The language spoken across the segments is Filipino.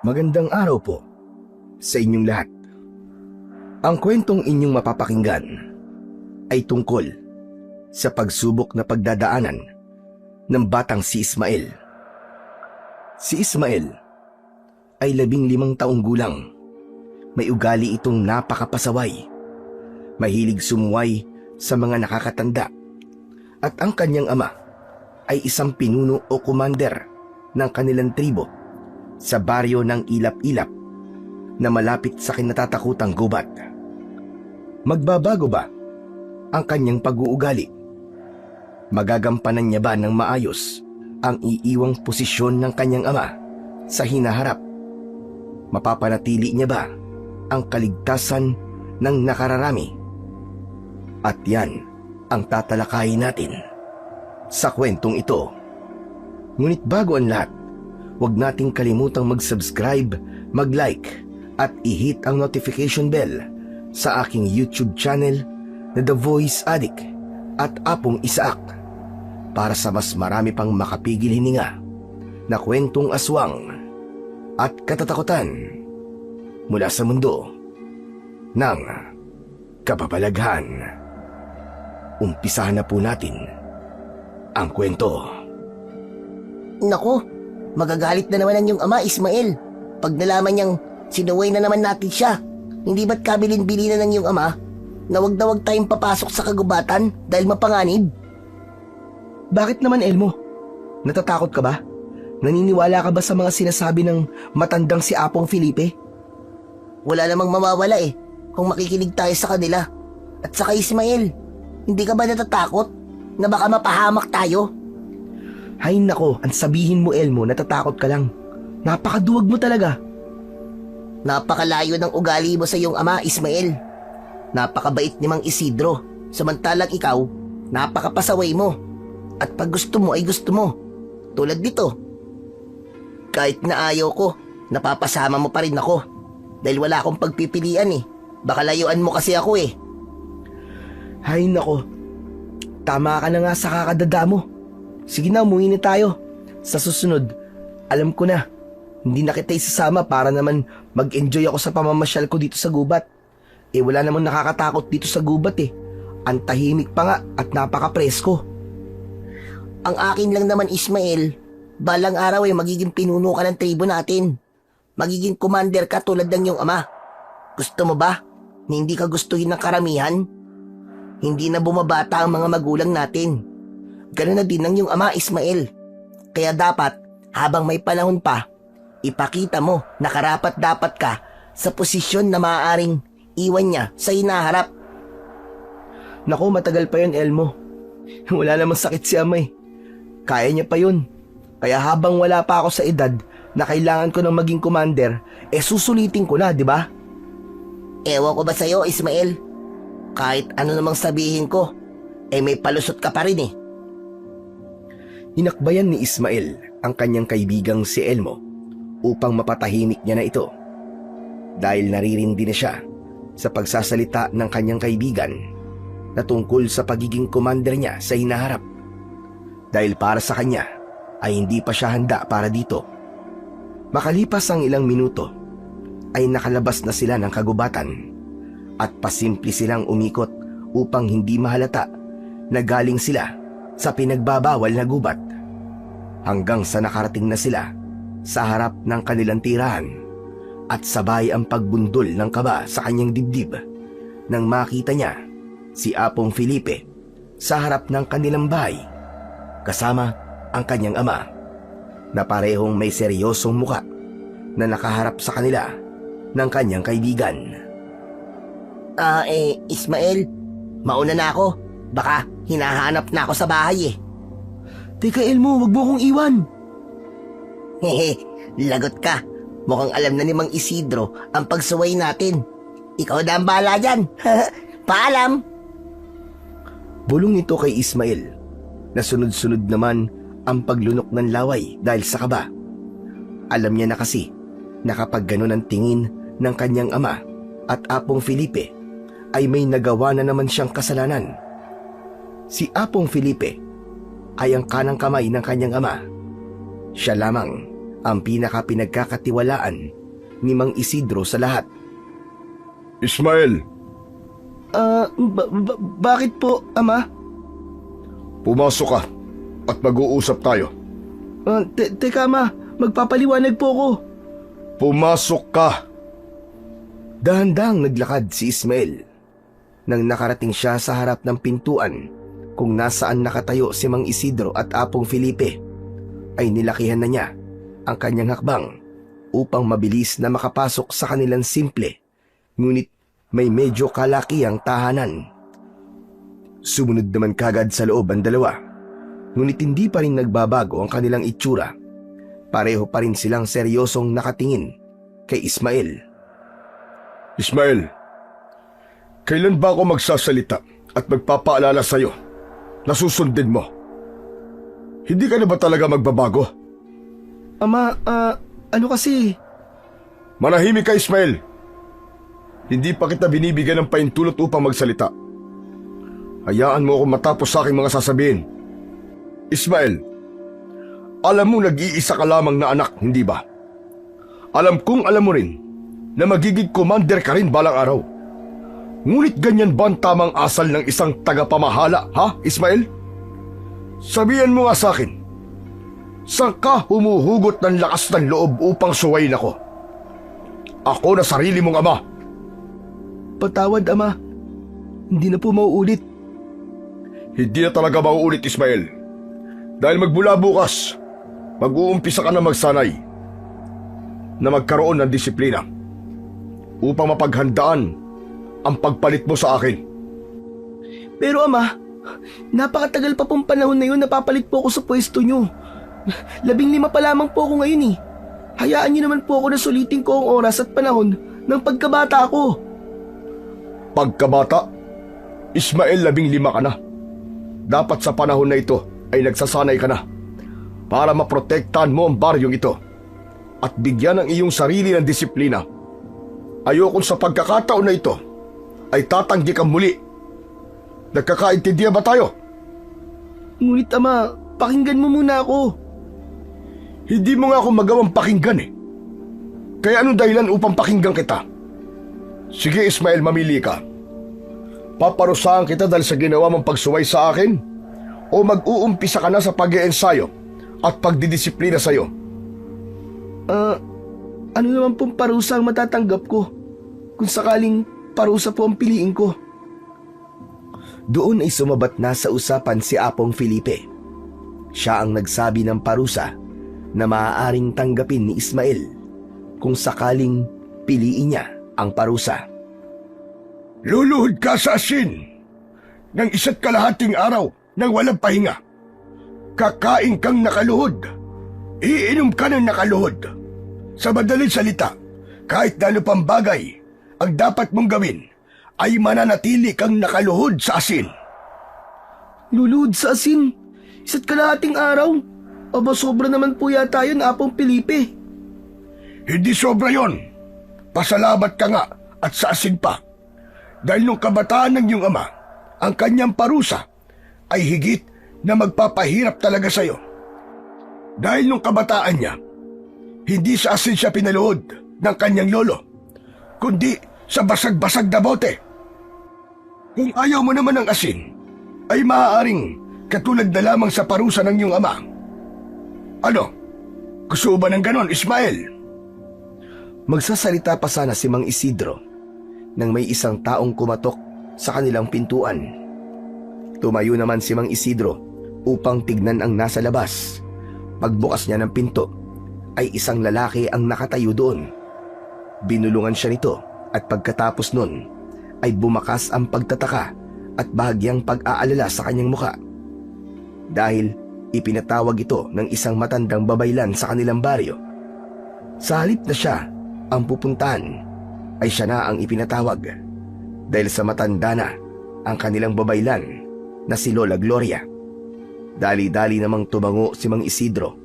Magandang araw po sa inyong lahat. Ang kwentong inyong mapapakinggan ay tungkol sa pagsubok na pagdadaanan ng batang si Ismael. Si Ismael ay 15 taong gulang. May ugali itong napakapasaway. Mahilig sumuway sa mga nakakatanda. At ang kanyang ama ay isang pinuno o commander ng kanilang tribo sa baryo ng Ilap-Ilap na malapit sa kinatatakutang gubat. Magbabago ba ang kanyang pag-uugali? Magagampanan niya ba ng maayos ang iiwang posisyon ng kanyang ama sa hinaharap? Mapapanatili niya ba ang kaligtasan ng nakararami? At yan ang tatalakayin natin sa kwentong ito. Ngunit bago ang lahat, huwag nating kalimutang mag-subscribe, mag-like at i-hit ang notification bell sa aking YouTube channel na The Voice Addict at Apong Isaak para sa mas marami pang makapigil hininga na kwentong aswang at katatakutan mula sa mundo ng kababalaghan. Umpisahan na po natin ang kwento. Nako, magagalit na naman ang iyong ama, Ismael. Pag nalaman niyang sinuway na naman natin siya, hindi ba't kabilin-bilinan ng iyong ama na wag na wag tayong papasok sa kagubatan dahil mapanganib? Bakit naman, Elmo? Natatakot ka ba? Naniniwala ka ba sa mga sinasabi ng matandang si Apong Felipe? Wala namang mawawala kung makikinig tayo sa kanila. At saka Ismael, hindi ka ba natatakot na baka mapahamak tayo? Hay nako, ang sabihin mo, Elmo, natatakot ka lang. Napakaduwag mo talaga. Napakalayo ng ugali mo sa iyong ama, Ismael. Napakabait ni Mang Isidro, samantalang ikaw, napakapasaway mo. At pag gusto mo ay gusto mo. Tulad nito. Kahit na ayaw ko, napapasama mo pa rin ako. Dahil wala akong pagpipilian Baka layuan mo kasi ako Hay nako, tama ka na nga sa kakadada mo. Sige na, umuwi na tayo. Sa susunod, alam ko na, hindi na kita isasama para naman mag-enjoy ako sa pamamasyal ko dito sa gubat. Wala namang nakakatakot dito sa gubat Ang tahimik pa nga at napaka-presko. Ang akin lang naman, Ismael, balang araw magiging pinuno ka ng tribo natin. Magiging commander ka tulad ng iyong ama. Gusto mo ba na hindi ka gustuhin ng karamihan? Hindi na bumabata ang mga magulang natin. Ganun na din ang iyong ama, Ismael. Kaya dapat, habang may panahon pa, ipakita mo na karapat-dapat ka sa posisyon na maaaring iwan niya sa hinaharap. Naku, matagal pa yun, Elmo. Wala namang sakit si ama Kaya niya pa yun. Kaya habang wala pa ako sa edad na kailangan ko ng maging commander, susulitin ko na, di ba? Ewan ko ba sa'yo, Ismael? Kahit ano namang sabihin ko, may palusot ka pa rin Hinakbayan ni Ismael ang kanyang kaibigang si Elmo upang mapatahimik niya na ito. Dahil naririndi na siya sa pagsasalita ng kanyang kaibigan na tungkol sa pagiging commander niya sa hinaharap. Dahil para sa kanya ay hindi pa siya handa para dito. Makalipas ang ilang minuto ay nakalabas na sila ng kagubatan at pasimple silang umikot upang hindi mahalata na galing sila sa pinagbabawal na gubat hanggang sa nakarating na sila sa harap ng kanilang tirahan at sabay ang pagbundol ng kaba sa kanyang dibdib nang makita niya si Apong Felipe sa harap ng kanilang bahay kasama ang kanyang ama na parehong may seryosong muka na nakaharap sa kanila ng kanyang kaibigan. Ismael, mauna na ako. Baka hinahanap na ako sa bahay Teka, Elmo, wag mo akong iwan. Hehe, lagot ka. Mukhang alam na ni Mang Isidro ang pagsuway natin. Ikaw na ang bahala dyan. Paalam. Bulong nito kay Ismael na sunod-sunod naman ang paglunok ng laway dahil sa kaba. Alam niya na kasi na kapag ganun ang tingin ng kanyang ama at Apong Felipe ay may nagawa na naman siyang kasalanan. Si Apong Felipe ay ang kanang kamay ng kanyang ama. Siya lamang ang pinaka-pinagkakatiwalaan ni Mang Isidro sa lahat. Ismael, Bakit po, Ama? pumasok ka at mag-uusap tayo. Teka, Ama, magpapaliwanag po ako. Pumasok ka! Dahan-dahang naglakad si Ismael. Nang nakarating siya sa harap ng pintuan kung nasaan nakatayo si Mang Isidro at Apong Felipe, ay nilakihan na niya ang kanyang hakbang upang mabilis na makapasok sa kanilang simple, ngunit may medyo kalakihang tahanan. Sumunod naman kagad sa loob ang dalawa, ngunit hindi pa rin nagbabago ang kanilang itsura. Pareho pa rin silang seryosong nakatingin kay Ismael. Ismael, kailan ba ako magsasalita at magpapaalala sa'yo na susundin mo? Hindi ka na ba talaga magbabago? Ama, ano kasi? Manahimik ka, Ismael. Hindi pa kita binibigyan ng paintulot upang magsalita. Hayaan mo akong matapos sa aking mga sasabihin. Ismael, alam mo nag-iisa ka lamang na anak, hindi ba? Alam kong alam mo rin na magiging commander ka rin balang araw. Ngunit ganyan ba ang tamang asal ng isang tagapamahala, ha, Ismael? Sabihan mo nga sa akin, saan ka humuhugot ng lakas ng loob upang suwayin ako? Ako na sarili mong ama. Patawad, Ama. Hindi na po mauulit. Hindi na talaga mauulit, Ismael. Dahil magmula bukas, mag-uumpisa ka na magsanay na magkaroon ng disiplina upang mapaghandaan ang pagpalit mo sa akin. Pero Ama, napakatagal pa pong panahon na yun napapalit po ako sa pwesto nyo. 15 pa lamang po ako ngayon eh. Hayaan niyo naman po ako na sulitin ko ang oras at panahon ng pagkabata ko. Pagkabata? Ismael, 15 ka na. Dapat sa panahon na ito ay nagsasanay ka na para maprotektahan mo ang baryong ito at bigyan ang iyong sarili ng disiplina. Ayokong sa pagkakataon na ito ay tatanggi kang muli. Nagkakaintindihan ba tayo? Ngunit Ama, pakinggan mo muna ako. Hindi mo nga ako magawang pakinggan eh. Kaya anong dahilan upang pakinggan kita? Sige Ismael, mamili ka. Paparusahan kita dahil sa ginawa mong pagsuway sa akin o mag-uumpisa ka na sa pag-iensayo at pagdidisiplina sa'yo? Ano naman pong parusa ang matatanggap ko kung sakaling parusa po ang piliin ko? Doon ay sumabat na sa usapan si Apong Felipe. Siya ang nagsabi ng parusa na maaaring tanggapin ni Ismael kung sakaling piliin niya ang parusa. Luluhod ka sa asin ng 1.5 araw nang walang pahinga. Kakain kang nakaluhod. Iinom ka ng nakaluhod. Sa madaling salita, kahit na ano pang bagay ang dapat mong gawin ay mananatili kang nakaluhod sa asin. Luluhod sa asin? 1.5 araw? Aba, sobra naman po yata yun, Apong Felipe. Hindi sobra yon. Pasalamat ka nga at sa asin pa. Dahil nung kabataan ng iyong ama, ang kanyang parusa ay higit na magpapahirap talaga sa'yo. Dahil nung kabataan niya, hindi sa asin siya pinaluhod ng kanyang lolo, kundi sa basag-basag na bote. Kung ayaw mo naman ng asin, ay maaaring katulad na lamang sa parusa ng iyong ama. Ano? Gusto ba ng ganon, Ismael? Magsasalita pa sana si Mang Isidro nang may isang taong kumatok sa kanilang pintuan. Tumayo naman si Mang Isidro upang tignan ang nasa labas. Pagbukas niya ng pinto, ay isang lalaki ang nakatayo doon. Binulungan siya nito at pagkatapos nun ay bumakas ang pagtataka at bahagyang pag-aalala sa kanyang muka. Dahil ipinatawag ito ng isang matandang babaylan sa kanilang baryo. Sa halip na siya ang pupuntahan, ay siya na ang ipinatawag dahil sa matanda na ang kanilang babaylan na si Lola Gloria. Dali-dali namang tumango si Mang Isidro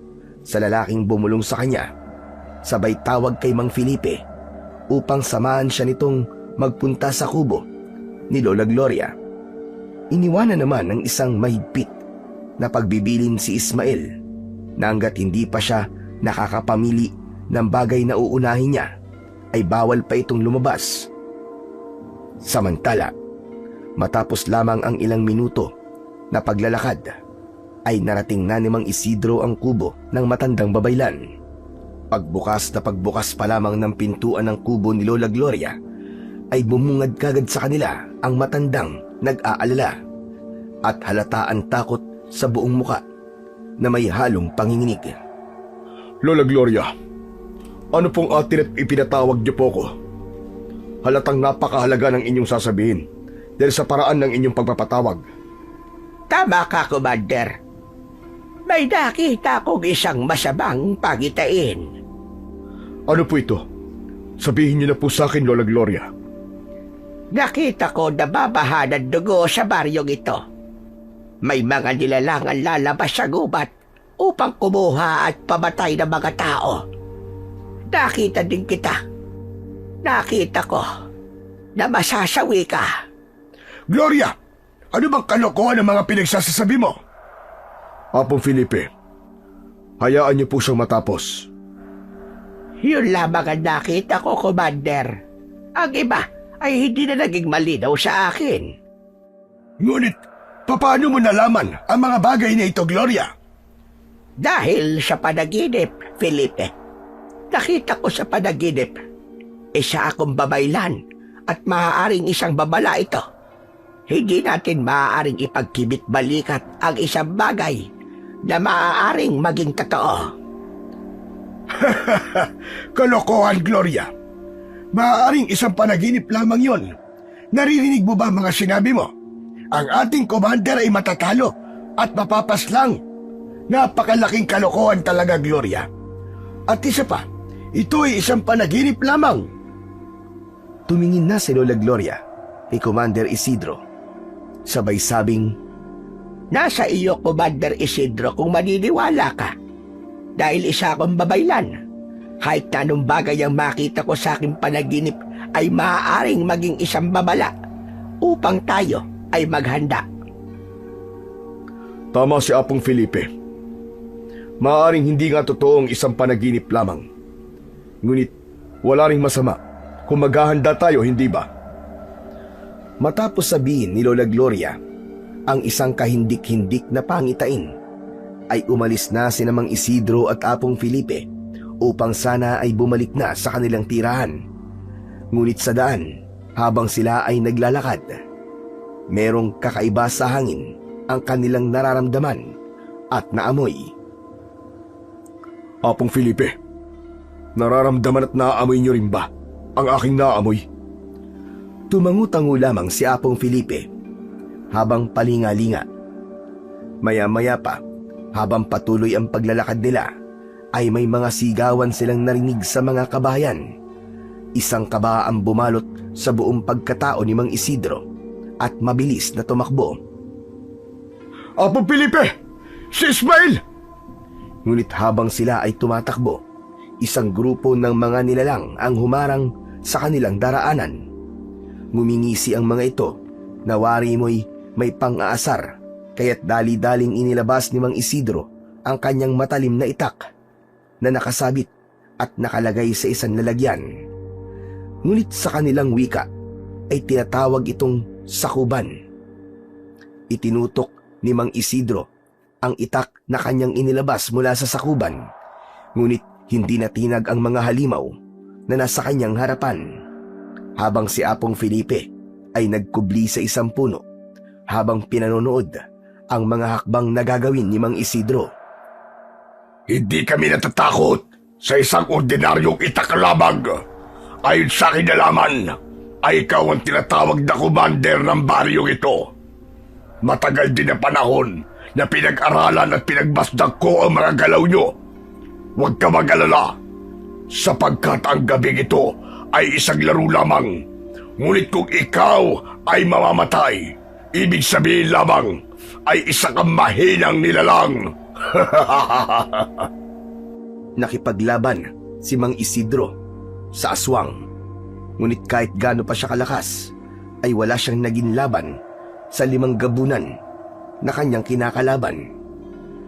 sa lalaking bumulong sa kanya, sabay tawag kay Mang Felipe upang samahan siya nitong magpunta sa kubo ni Lola Gloria. Iniwanan naman ng isang mahigpit na pagbibilin si Ismael na hanggat hindi pa siya nakakapamili ng bagay na uunahin niya, ay bawal pa itong lumabas. Samantala, matapos lamang ang ilang minuto na paglalakad, ay narating na ni Mang Isidro ang kubo ng matandang babaylan. Pagbukas pa lamang ng pintuan ng kubo ni Lola Gloria, ay bumungad kagad sa kanila ang matandang nag-aalala at halata ang takot sa buong muka na may halong panginginig. Lola Gloria, ano pong atin at ipinatawag niyo po ko? Halatang napakahalaga ng inyong sasabihin dahil sa paraan ng inyong pagpapatawag. Tama ka, Commander. May nakita kong isang masamang pagitain. Ano po ito? Sabihin niyo na po sa akin, Lola Gloria. Nakita ko na babaha ng dugo sa baryong ito. May mga nilalangan lalabas sa gubat upang kumuha at pamatay ng mga tao. Nakita din kita. Nakita ko na masasawi ka. Gloria! Ano bang kalokohan ng mga pinagsasasabi mo? Apong Felipe, hayaan niyo po siyang matapos. Yun lamang ang nakita ko, Commander. Ang iba ay hindi na naging malinaw sa akin. Ngunit, paano mo nalaman ang mga bagay na ito, Gloria? Dahil sa panaginip, Felipe. Nakita ko sa panaginip, isa akong babaylan at maaaring isang babala ito. Hindi natin maaaring ipagkibit balikat ang isang bagay na maaaring maging totoo. Kalokohan, Gloria. Maaaring isang panaginip lamang yon. Naririnig mo ba mga sinabi mo? Ang ating commander ay matatalo at mapapaslang. Napakalaking kalokohan talaga, Gloria. At isa pa, ito ay isang panaginip lamang. Tumingin na si Lola Gloria kay Commander Isidro. Sabay sabing, Nasa iyo, Commander Isidro, kung maniniwala ka. Dahil isa akong babaylan. Kahit na anong bagay ang makita ko sa aking panaginip ay maaaring maging isang babala upang tayo ay maghanda. Tama si Apong Felipe. Maaaring hindi nga totoong isang panaginip lamang. Ngunit wala ring masama kung maghahanda tayo, hindi ba? matapos sabihin ni Lola Gloria ang isang kahindik-hindik na pangitain, ay umalis na sina Mang Isidro at Apong Felipe upang sana ay bumalik na sa kanilang tirahan. Ngunit sa daan, habang sila ay naglalakad, merong kakaiba sa hangin ang kanilang nararamdaman at naamoy. Apong Felipe, nararamdaman at naaamoy niyo rin ba ang aking naamoy? Tumangu-tangu lamang si Apong Felipe habang palinga-linga. Maya-maya pa, habang patuloy ang paglalakad nila, ay may mga sigawan silang narinig sa mga kabayan. Isang kaba ang bumalot sa buong pagkatao ni Mang Isidro at mabilis na tumakbo. Apong Felipe! Si Ismael! Ngunit habang sila ay tumatakbo, isang grupo ng mga nilalang ang humarang sa kanilang daraanan. Ngumingisi ang mga ito na wari mo'y may pang-aasar, kaya't dali-daling inilabas ni Mang Isidro ang kanyang matalim na itak na nakasabit at nakalagay sa isang lalagyan. Ngunit sa kanilang wika ay tinatawag itong sakuban. Itinutok ni Mang Isidro ang itak na kanyang inilabas mula sa sakuban, ngunit hindi natinag ang mga halimaw na nasa kanyang harapan, habang si Apong Felipe ay nagkubli sa isang puno habang pinanonood ang mga hakbang na gagawin ni Mang Isidro. Hindi kami natatakot sa isang ordinaryong itakalabag. Ayon sa akin nalaman, ay ikaw ang tinatawag na commander ng baryong ito. Matagal din na panahon na pinag-aralan at pinagbasdag ko ang mga galaw nyo. Huwag ka mag-alala, sapagkat ang gabing ito ay isang laro lamang. Ngunit kung ikaw ay mamamatay, ibig sabihin lamang ay isa kang mahinang nilalang. Nakipaglaban si Mang Isidro sa aswang, ngunit kahit gaano pa siya kalakas, ay wala siyang naging laban sa 5 gabunan na kanyang kinakalaban,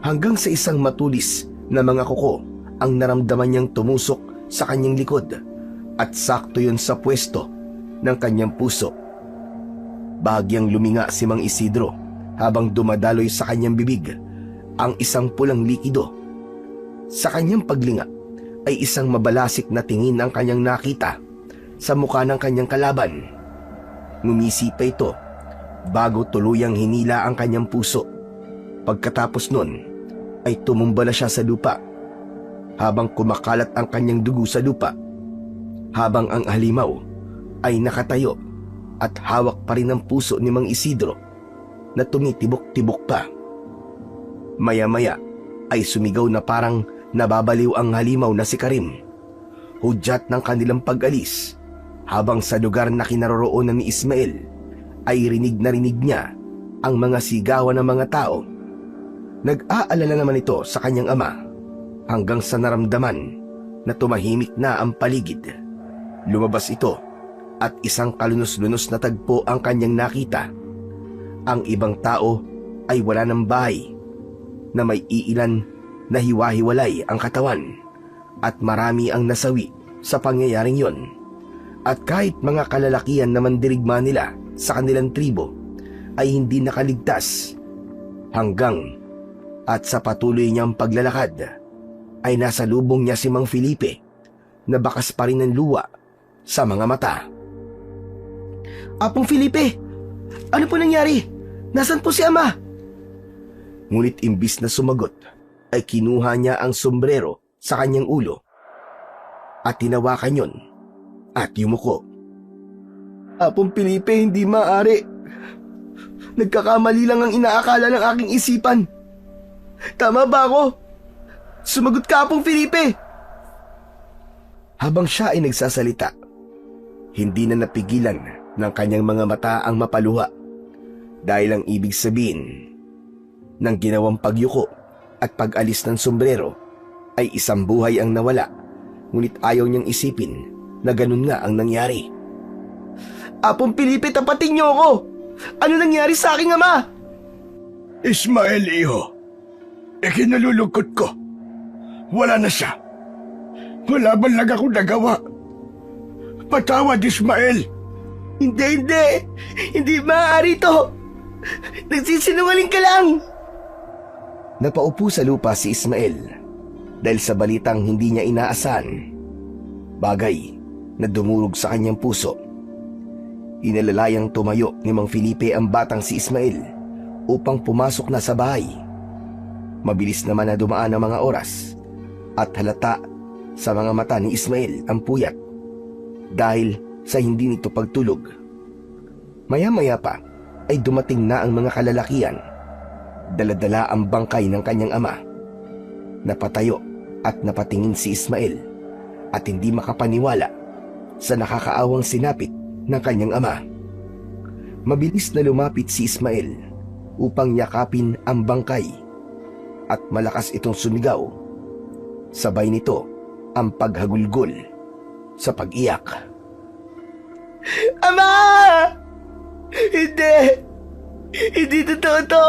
hanggang sa isang matulis na mga kuko ang naramdaman niyang tumusok sa kanyang likod at sakto yun sa pwesto ng kanyang puso. Bahagyang luminga si Mang Isidro habang dumadaloy sa kanyang bibig ang isang pulang likido. Sa kanyang paglinga ay isang mabalasik na tingin ang kanyang nakita sa mukha ng kanyang kalaban. Ngumisi pa ito bago tuluyang hinila ang kanyang puso. Pagkatapos nun ay tumumba na siya sa lupa habang kumakalat ang kanyang dugo sa lupa, habang ang halimaw ay nakatayo at hawak pa rin ang puso ni Mang Isidro na tumitibok-tibok pa. Maya-maya ay sumigaw na parang nababaliw ang halimaw na si Karim, hudyat ng kanilang pag-alis, habang sa lugar na kinaroroonan ni Ismael ay rinig niya ang mga sigawan ng mga tao. Nag-aalala naman ito sa kanyang ama hanggang sa naramdaman na tumahimik na ang paligid. Lumabas ito at isang kalunos-lunos na tagpo ang kanyang nakita. Ang ibang tao ay wala ng bahay, na may iilan na hiwa-hiwalay ang katawan at marami ang nasawi sa pangyayaring yon. At kahit mga kalalakihan na mandirigma nila sa kanilang tribo ay hindi nakaligtas, hanggang at sa patuloy niyang paglalakad ay nasa lubong niya si Mang Felipe na bakas pa rin ng luwa sa mga mata. Apong Felipe, ano po nangyari? Nasaan po si Ama? Ngunit imbis na sumagot ay kinuha niya ang sombrero sa kanyang ulo at tinawakan yon at yumuko. Apong Felipe, hindi maaari. Nagkakamali lang ang inaakala ng aking isipan. Tama ba ako? Sumagot ka, Apong Felipe! Habang siya ay nagsasalita, hindi na napigilan ng kanyang mga mata ang mapaluha dahil ang ibig sabihin ng ginawang pagyuko at pag-alis ng sombrero ay isang buhay ang nawala, ngunit ayaw niyang isipin na ganun nga ang nangyari. Apong Felipe, tapatin niyo ako! Ano nangyari sa aking ama? Ismael, iho. Ikinalulungkot ko. Wala na siya. Wala man lang akong nagawa. Patawad, Ismael. Hindi! Hindi maaari ito! Nagsisinungaling ka lang! Napaupo sa lupa si Ismael dahil sa balitang hindi niya inaasahan, bagay na dumurog sa kanyang puso. Inalalayang tumayo ni Mang Felipe ang batang si Ismael upang pumasok na sa bahay. Mabilis naman na dumaan ang mga oras at halata sa mga mata ni Ismael ang puyat dahil sa hindi nito pagtulog. Maya-maya pa ay dumating na ang mga kalalakihan. Dala-dala ang bangkay ng kanyang ama. Napatayo at napatingin si Ismael at hindi makapaniwala sa nakakaawang sinapit ng kanyang ama. Mabilis na lumapit si Ismael upang yakapin ang bangkay at malakas itong sumigaw. Sabay nito ang paghagulgol sa pag-iyak. Ama! Hindi! Hindi totoo to!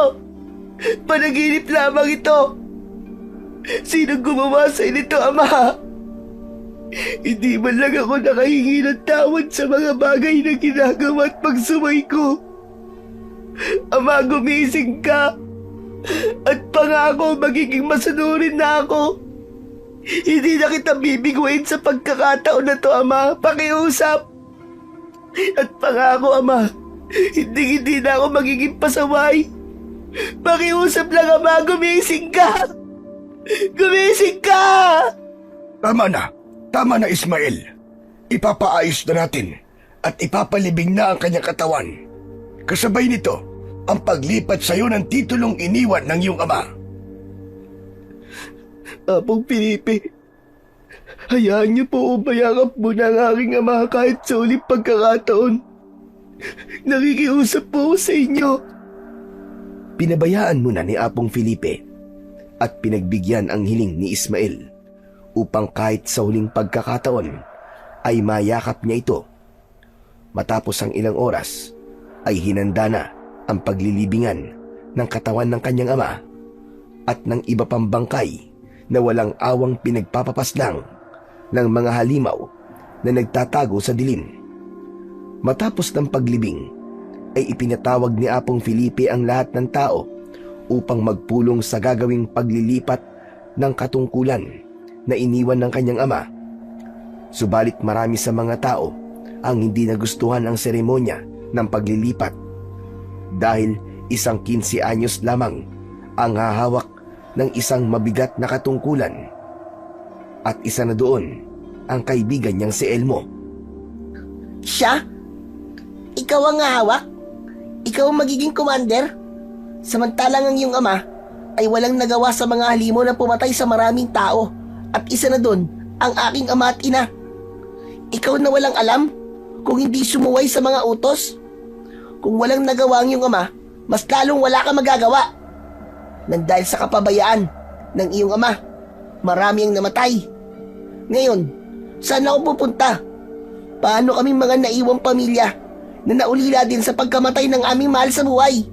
Panaginip lamang ito! Sinong gumawa sa inito, Ama? Hindi man lang ako nakahingi ng tawad sa mga bagay na ginagawa at pagsumay ko. Ama, gumising ka! At pangako magiging masunurin na ako. Hindi na kita bibiguin sa pagkakataon na to, Ama. Pakiusap. At pangako, Ama, hindi na ako magiging pasaway. Pakiusap lang, Ama. Gumising ka. Gumising ka. Tama na, Ismael. Ipapaayos na natin at ipapalibing na ang kanyang katawan. Kasabay nito ang paglipat sa iyo ng titulong iniwan ng iyong ama. Apong Felipe, hayaan niyo po umayakap muna ang aking ama kahit sa uling pagkakataon. Nakikiusap po ako sa inyo. Pinabayaan muna ni Apong Felipe at pinagbigyan ang hiling ni Ismael upang kahit sa huling pagkakataon ay mayakap niya ito. Matapos ang ilang oras ay hinanda na ang paglilibingan ng katawan ng kanyang ama at ng iba pang bangkay na walang awang pinagpapapaslang ng mga halimaw na nagtatago sa dilim. Matapos ng paglibing, ay ipinatawag ni Apong Felipe ang lahat ng tao upang magpulong sa gagawing paglilipat ng katungkulan na iniwan ng kanyang ama. Subalit marami sa mga tao ang hindi nagustuhan ang seremonya ng paglilipat dahil isang 15 anyos lamang ang hahawak ng isang mabigat na katungkulan. At isa na doon ang kaibigan niyang si Elmo. Siya? Ikaw ang hahawak? Ikaw ang magiging commander? Samantalang ang iyong ama ay walang nagawa sa mga halimaw na pumatay sa maraming tao. At isa na doon ang aking ama at ina. Ikaw na walang alam kung hindi sumuway sa mga utos. Kung walang nagawa ang iyong ama, mas lalong wala ka magagawa. Nang dahil sa kapabayaan ng iyong ama, marami ang namatay. Ngayon, saan ako pupunta? Paano kaming mga naiwang pamilya na naulila din sa pagkamatay ng aming mahal sa buhay?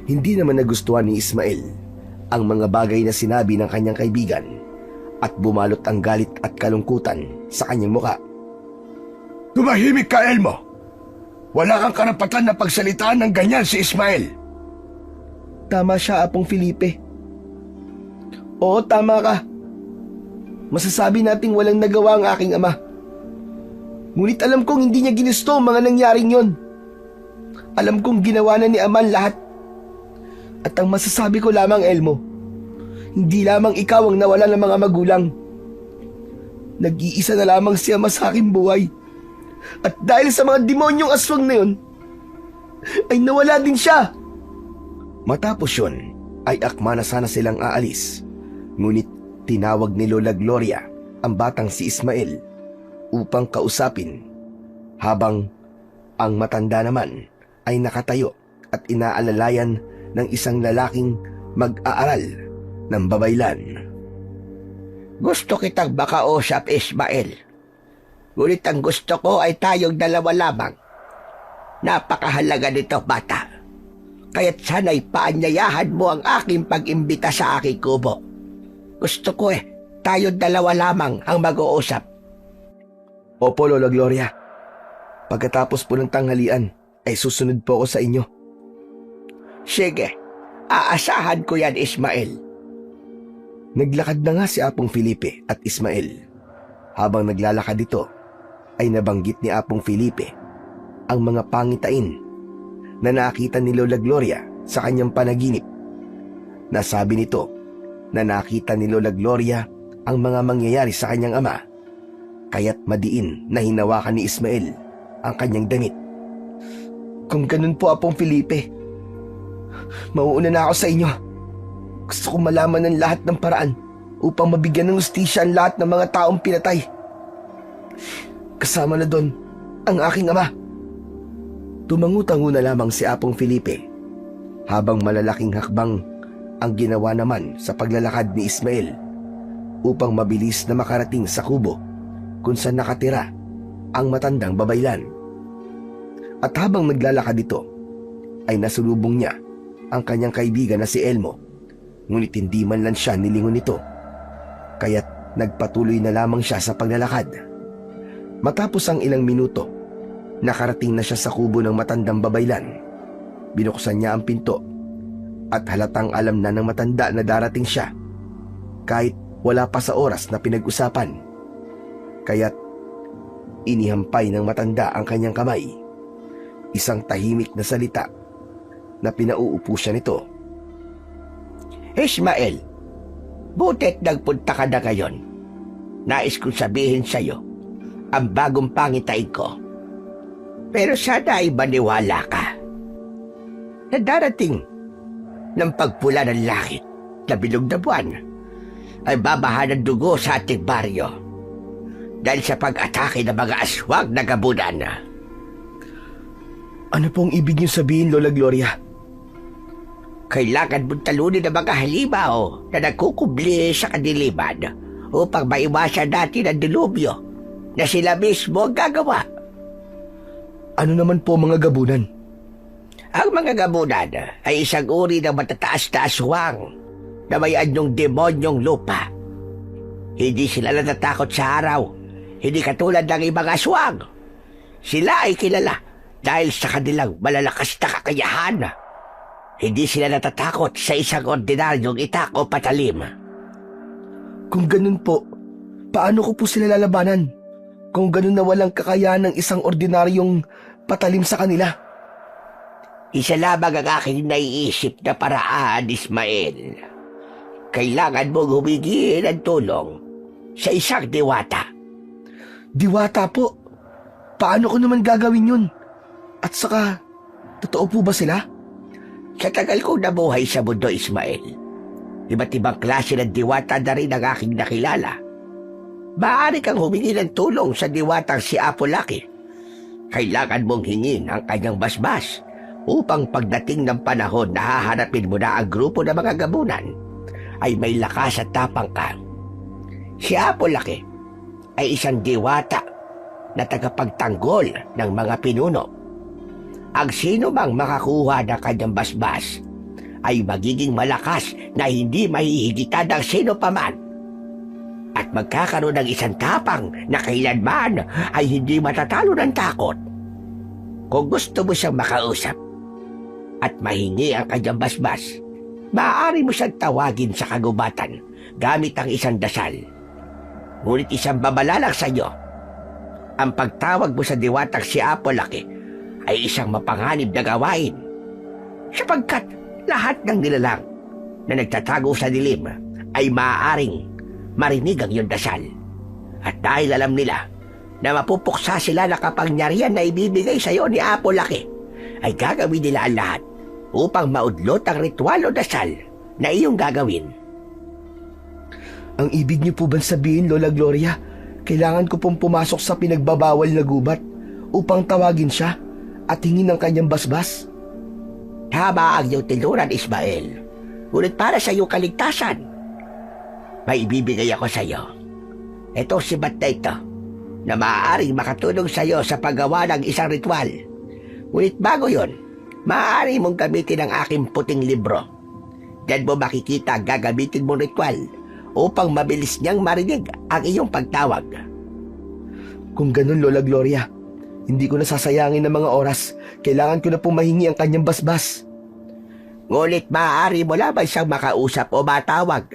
Hindi naman nagustuhan ni Ismael ang mga bagay na sinabi ng kanyang kaibigan at bumalot ang galit at kalungkutan sa kanyang muka. Tumahimik ka, Elmo! Wala kang karapatan na pagsalitaan ng ganyan si Ismael. Tama siya, Apong Felipe. Oo, tama ka. Masasabi nating walang nagawa ang aking ama. Ngunit alam kong hindi niya ginusto ang mga nangyaring yon. Alam kong ginawa na ni ama ang lahat. At ang masasabi ko lamang, Elmo, hindi lamang ikaw ang nawala ng mga magulang. Nag-iisa na lamang si ama sa aking buhay. At dahil sa mga demonyong aswang na yun, ay nawala din siya. Matapos yun, ay akma na sana silang aalis. Ngunit tinawag ni Lola Gloria ang batang si Ismael upang kausapin, habang ang matanda naman ay nakatayo at inaalalayan ng isang lalaking mag-aaral ng babaylan. Gusto kitang makausap, Ismael. Ngunit ang gusto ko ay tayong dalawa lamang. Napakahalaga nito, bata. Kaya't sana'y paanyayahan mo ang aking pag-imbita sa aking kubo. Gusto ko tayong dalawa lamang ang mag-uusap. Opo, Lola Gloria. Pagkatapos po ng tanghalian, ay susunod po ako sa inyo. Sige, aasahan ko yan, Ismael. Naglakad na nga si Apong Felipe at Ismael. Habang naglalakad ito, ay nabanggit ni Apong Felipe ang mga pangitain na nakita ni Lola Gloria sa kanyang panaginip. Nasabi nito na nakita ni Lola Gloria ang mga mangyayari sa kanyang ama, kaya't madiin na hinawakan ni Ismael ang kanyang damit. Kung ganun po, Apong Felipe, mauuna na ako sa inyo. Gusto kong malaman ng lahat ng paraan upang mabigyan ng hustisya ang lahat ng mga taong pinatay. Kasama na doon ang aking ama. Tumangutango na lamang si Apong Felipe habang malalaking hakbang ang ginawa naman sa paglalakad ni Ismael upang mabilis na makarating sa kubo kung saan nakatira ang matandang babaylan. At habang naglalakad ito, ay nasulubong niya ang kanyang kaibigan na si Elmo, ngunit hindi man lang siya nilingon nito, kaya't nagpatuloy na lamang siya sa paglalakad. Matapos ang ilang minuto, nakarating na siya sa kubo ng matandang babaylan. Binuksan niya ang pinto at halatang alam na ng matanda na darating siya kahit wala pa sa oras na pinag-usapan. Kaya't inihampay ng matanda ang kanyang kamay, isang tahimik na salita na pinauupo siya nito. Ismael, butit nagpunta ka na ngayon. Nais kong sabihin sa'yo ang bagong pangitain ko. Pero sana ay maniwala ka na darating ng pagpula ng langit na bilog na buwan ay babaha ng dugo sa ating baryo dahil sa pag-atake ng mga aswang na gabunan. Ano pong ibig niyo sabihin, Lola Gloria? Kailangan mong talunin ang mga halimaw na nagkukubli sa kadiliman upang maiwasan natin ang dilubyo na sila mismo ang gagawa. Ano naman po mga gabunan? Ang mga gabunan ay isang uri ng matataas na aswang na may anyong demonyong lupa. Hindi sila natatakot sa araw, hindi katulad ng ibang aswang. Sila ay kilala dahil sa kanilang malalakas na kakayahan. Hindi sila natatakot sa isang ordinaryong itak o patalim. Kung ganun po, paano ko po sila lalabanan? Kung ganun na walang kakayahan ng isang ordinaryong patalim sa kanila. Isa lamang ang aking naiisip na paraan, Ismael. Kailangan mong humingi ng tulong sa isang diwata. Diwata po? Paano ko naman gagawin yun? At saka, totoo po ba sila? Sa tagal kong nabuhay sa mundo, Ismael, iba't ibang klase ng diwata na rin ang aking nakilala. Maaari kang humingi ng tulong sa diwatang si Apollaki. Kailangan mong hingin ang kanyang basbas upang pagdating ng panahon na hahanapin mo na ang grupo ng mga gabunan ay may lakas at tapang ka. Si Apollaki ay isang diwata na tagapagtanggol ng mga pinuno. Ang sino mang makakuha ng kanyang basbas ay magiging malakas na hindi mahihigitan ng sino paman at magkakaroon ng isang tapang na kailanman ay hindi matatalo ng takot. Kung gusto mo siyang makausap at mahingi ang kanyang basbas, maaari mo siyang tawagin sa kagubatan gamit ang isang dasal. Ngunit isang babala lang sa iyo. Ang pagtawag mo sa diwatang si Apollaki ay isang mapanganib na gawain, sapagkat lahat ng nilalang na nagtatago sa dilim ay maaaring marinig ang iyong dasal. At dahil alam nila na mapupuksa sila na kapangyarihan na ibibigay sa iyo ni Apollaki, ay gagawin nila ang lahat upang maudlot ang ritual o dasal na iyong gagawin. Ang ibig niyo po bang sabihin, Lola Gloria, kailangan ko pong pumasok sa pinagbabawal na gubat upang tawagin siya at hingin ang kanyang basbas? Tama ang iyong tinuran, Ismael. Ngunit para sa iyong kaligtasan, may ibibigay ako sa iyo. Itong sibat na ito na maaaring makatulong sa iyo sa paggawa ng isang ritual. Ngunit bago yon, maaari mong gamitin ang aking puting libro. Diyan mo makikita ang gagamitin mong ritual upang mabilis niyang marinig ang iyong pagtawag. Kung ganun, Lola Gloria, hindi ko nasasayangin ng mga oras. Kailangan ko na pong mahingi ang kanyang basbas. Ngunit maaari mo lamang siyang makausap o matawag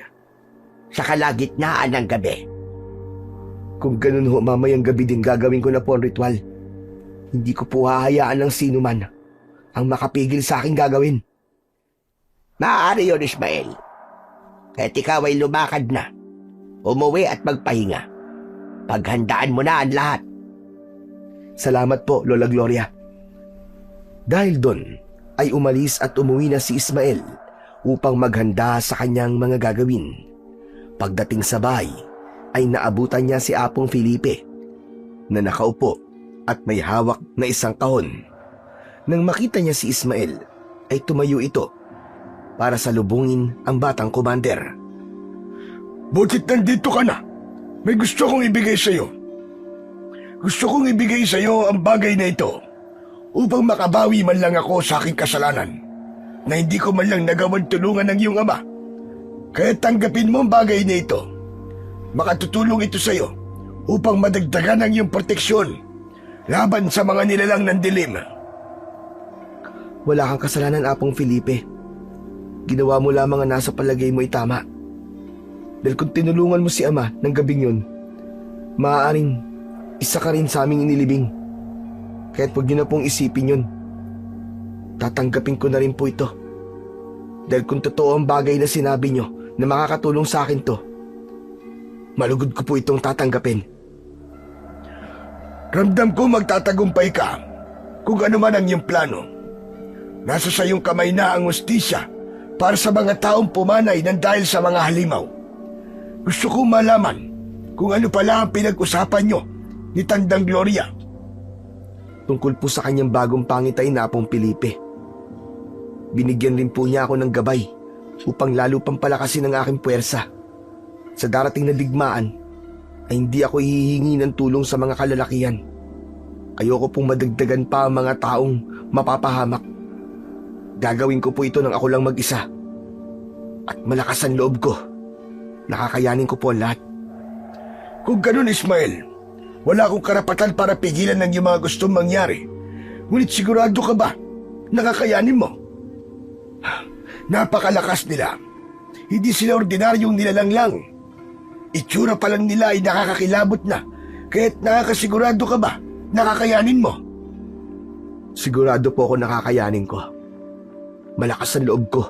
sa kalagitnaan ng gabi. Kung ganun ho, mamayang gabi din gagawin ko na po ang ritual. Hindi ko po hahayaan ng sino man ang makapigil sa aking gagawin. Maaari yun, Ismael. Kahit ikaw ay lumakad na, umuwi at magpahinga. Paghandaan mo na ang lahat. Salamat po, Lola Gloria. Dahil doon, ay umalis at umuwi na si Ismael upang maghanda sa kanyang mga gagawin. Pagdating sa bahay, ay naabutan niya si Apong Felipe na nakaupo at may hawak na isang kahon. Nang makita niya si Ismael, ay tumayo ito para salubungin ang batang commander. Butit nandito ka na. May gusto kong ibigay sa iyo. Gusto kong ibigay sa iyo ang bagay na ito upang makabawi man lang ako sa aking kasalanan na hindi ko man lang nagawan tulungan ng iyong ama. Kaya tanggapin mo ang bagay na ito. Makatutulong ito sa iyo upang madagdagan ang iyong proteksyon laban sa mga nilalang ng dilim. Wala kang kasalanan, Apong Felipe. Ginawa mo lamang ang nasa palagay mo ay tama. Dahil kung tinulungan mo si ama ng gabing yun, maaaring isa ka rin sa aming inilibing. Kaya't huwag niyo na pong isipin yun. Tatanggapin ko na rin po ito. Dahil kung totoo ang bagay na sinabi niyo na makakatulong sa akin to, malugod ko po itong tatanggapin. Ramdam ko magtatagumpay ka kung ano man ang iyong plano. Nasa sa iyong kamay na ang hustisya para sa mga taong pumanay ng dahil sa mga halimaw. Gusto kong malaman kung ano pala ang pinag-usapan nyo ni Tandang Gloria. Tungkol po sa kanyang bagong pangitay na Apong Felipe. Binigyan rin po niya ako ng gabay upang lalo pang palakasin ang aking puwersa. Sa darating na digmaan ay hindi ako hihingi ng tulong sa mga kalalakihan. Ayoko pong madagdagan pa ang mga taong mapapahamak. Gagawin ko po ito ng ako lang mag-isa. At malakas ang loob ko. Nakakayanin ko po ang lahat. Kung ganun, Ismael, wala akong karapatan para pigilan ng iyong mga gustong mangyari. Ngunit sigurado ka ba? Nakakayanin mo? Napakalakas nila. Hindi sila ordinaryong nilalang lang. Itsura pa lang nila ay nakakakilabot na. Kaya't nakakasigurado ka ba? Nakakayanin mo? Sigurado po ako nakakayanin ko. Malakas ang loob ko.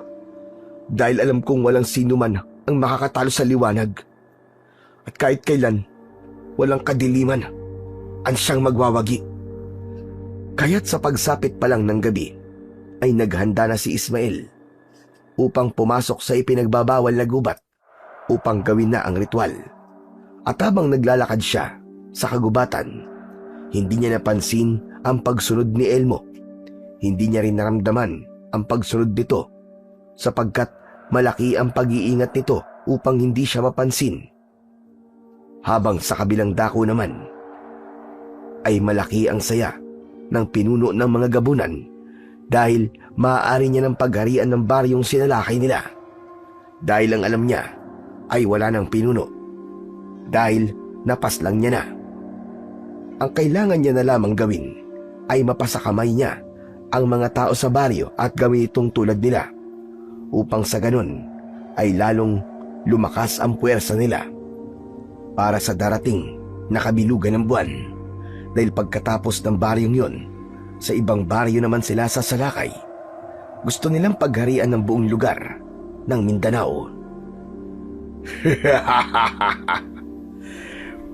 Dahil alam kong walang sino man ang makakatalo sa liwanag. At kahit kailan, walang kadiliman ang siyang magwawagi. Kaya't sa pagsapit pa lang ng gabi, ay naghanda na si Ismael upang pumasok sa ipinagbabawal na gubat upang gawin na ang ritual. At habang naglalakad siya sa kagubatan, hindi niya napansin ang pagsunod ni Elmo. Hindi niya rin naramdaman ang pagsunod nito sapagkat malaki ang pag-iingat nito upang hindi siya mapansin. Habang sa kabilang dako naman, ay malaki ang saya ng pinuno ng mga gabunan dahil maaari niya ng pagharian ng baryong sinalakay nila. Dahil ang alam niya ay wala ng pinuno. Dahil napaslang niya na. Ang kailangan niya na lamang gawin ay mapasakamay niya ang mga tao sa baryo at gawin itong tulad nila upang sa ganun ay lalong lumakas ang puwersa nila para sa darating na kabilugan ng buwan. Dahil pagkatapos ng baryong yun, sa ibang baryo naman sila sasalakay. Gusto nilang pagharian ng buong lugar ng Mindanao.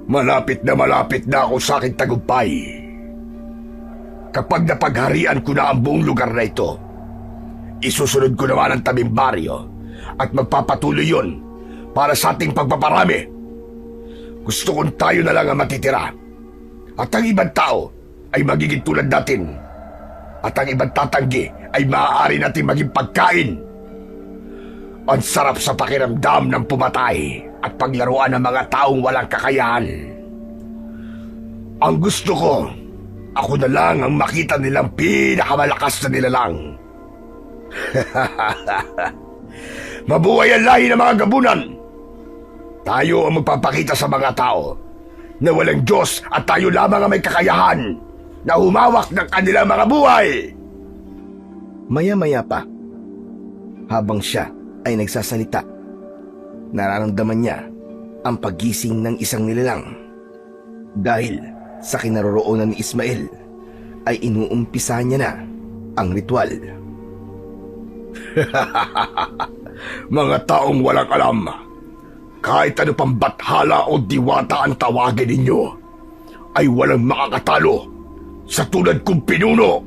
Malapit na ako sa aking tagumpay. Kapag napagharian ko na ang buong lugar na ito, isusunod ko naman ang tabing baryo at magpapatuloy yon para sa ating pagpaparami. Gusto kong tayo na lang ang matitira at ang ibang tao ay magiging tulad natin at ang ibang tatanggi ay maaari natin maging pagkain. Ang sarap sa pakiramdam ng pumatay at paglaruan ng mga taong walang kakayahan. Ang gusto ko, ako na lang ang makita nilang pinakamalakas na nilalang. Mabuhay ang lahi ng mga gabunan! Tayo ang magpapakita sa mga tao na walang Diyos at tayo lamang ang may kakayahan na humawak ng kanilang mga buhay. Maya-maya pa, habang siya ay nagsasalita, nararamdaman niya ang paggising ng isang nilalang. Dahil sa kinaroroonan ni Ismael, ay inuumpisa niya na ang ritual. Mga taong walang alam, kahit ano pang bathala o diwata ang tawagin ninyo, ay walang makakatalo sa tulad kong pinuno.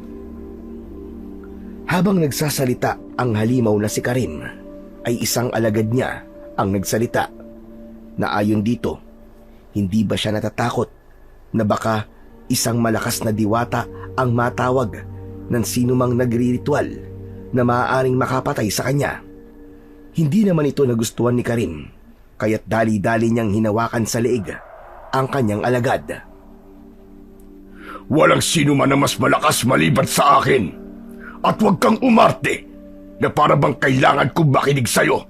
Habang nagsasalita ang halimaw na si Karim, ay isang alagad niya ang nagsalita na ayon dito, hindi ba siya natatakot na baka isang malakas na diwata ang matawag ng sinumang nagriritual na maaaring makapatay sa kanya. Hindi naman ito nagustuhan ni Karim, kaya't dali-dali niyang hinawakan sa leeg ang kanyang alagad. Walang sino man na mas malakas maliban sa akin, at huwag kang umarte na para bang kailangan kong makinig sa'yo.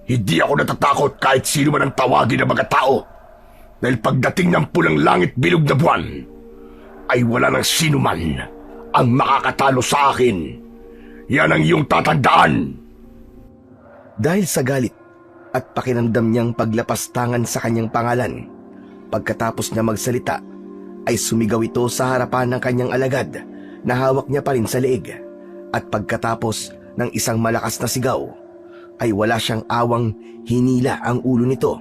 Hindi ako natatakot kahit sino man ang tawagin ng mga tao, dahil pagdating ng pulang langit bilog na buwan, ay wala ng sino man ang makakatalo sa akin. Yan ang iyong tatandaan. Dahil sa galit at pakiramdam niyang paglapastangan sa kanyang pangalan, pagkatapos na magsalita, ay sumigaw ito sa harapan ng kanyang alagad na hawak niya pa rin sa leeg. At pagkatapos ng isang malakas na sigaw, ay wala siyang awang hinila ang ulo nito.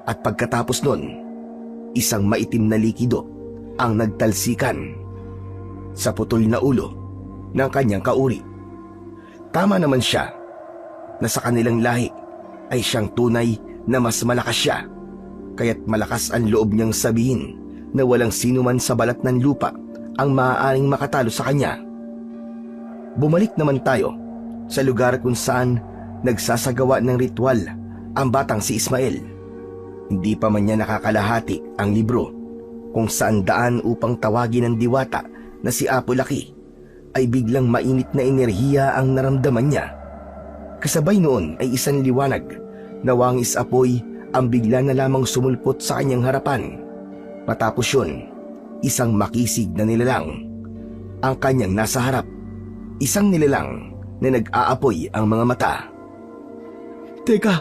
At pagkatapos nun, isang maitim na likido ang nagtalsikan sa putol na ulo ng kanyang kauri. Tama naman siya na sa kanilang lahi ay siyang tunay na mas malakas siya, kaya't malakas ang loob niyang sabihin na walang sino man sa balat ng lupa ang maaaring makatalo sa kanya. Bumalik naman tayo sa lugar kung saan nagsasagawa ng ritual ang batang si Ismael. Hindi pa man niya nakakalahati ang libro kung saan daan upang tawagin ng diwata na si Apo Laki, ay biglang mainit na enerhiya ang naramdaman niya. Kasabay noon ay isang liwanag na wangis apoy ang bigla na lamang sumulpot sa kanyang harapan. Matapos yun, isang makisig na nilalang ang kanyang nasa harap. Isang nilalang na nag-aapoy ang mga mata. Teka,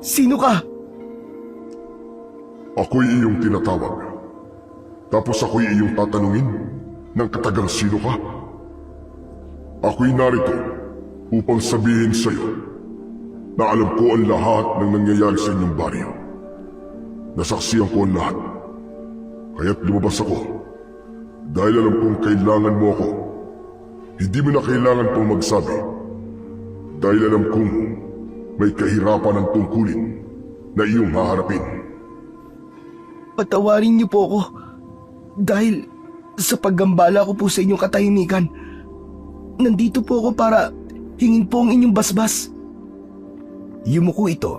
sino ka? Ako'y iyong tinatawag. Tapos ako'y iyong tatanungin ng katagang sino ka. Ako'y narito upang sabihin sa iyo na alam ko ang lahat ng nangyayari sa inyong baryo. Nasaksiyan ko ang lahat. Kaya't lumabas ako dahil alam kong kailangan mo ako. Hindi mo na kailangan pang magsabi dahil alam kong may kahirapan ang tungkulin na iyong haharapin. Patawarin niyo po ako dahil sa paggambala ko po sa inyong katahimikan. Nandito po ako para hingin po ang inyong basbas. Yumuko ito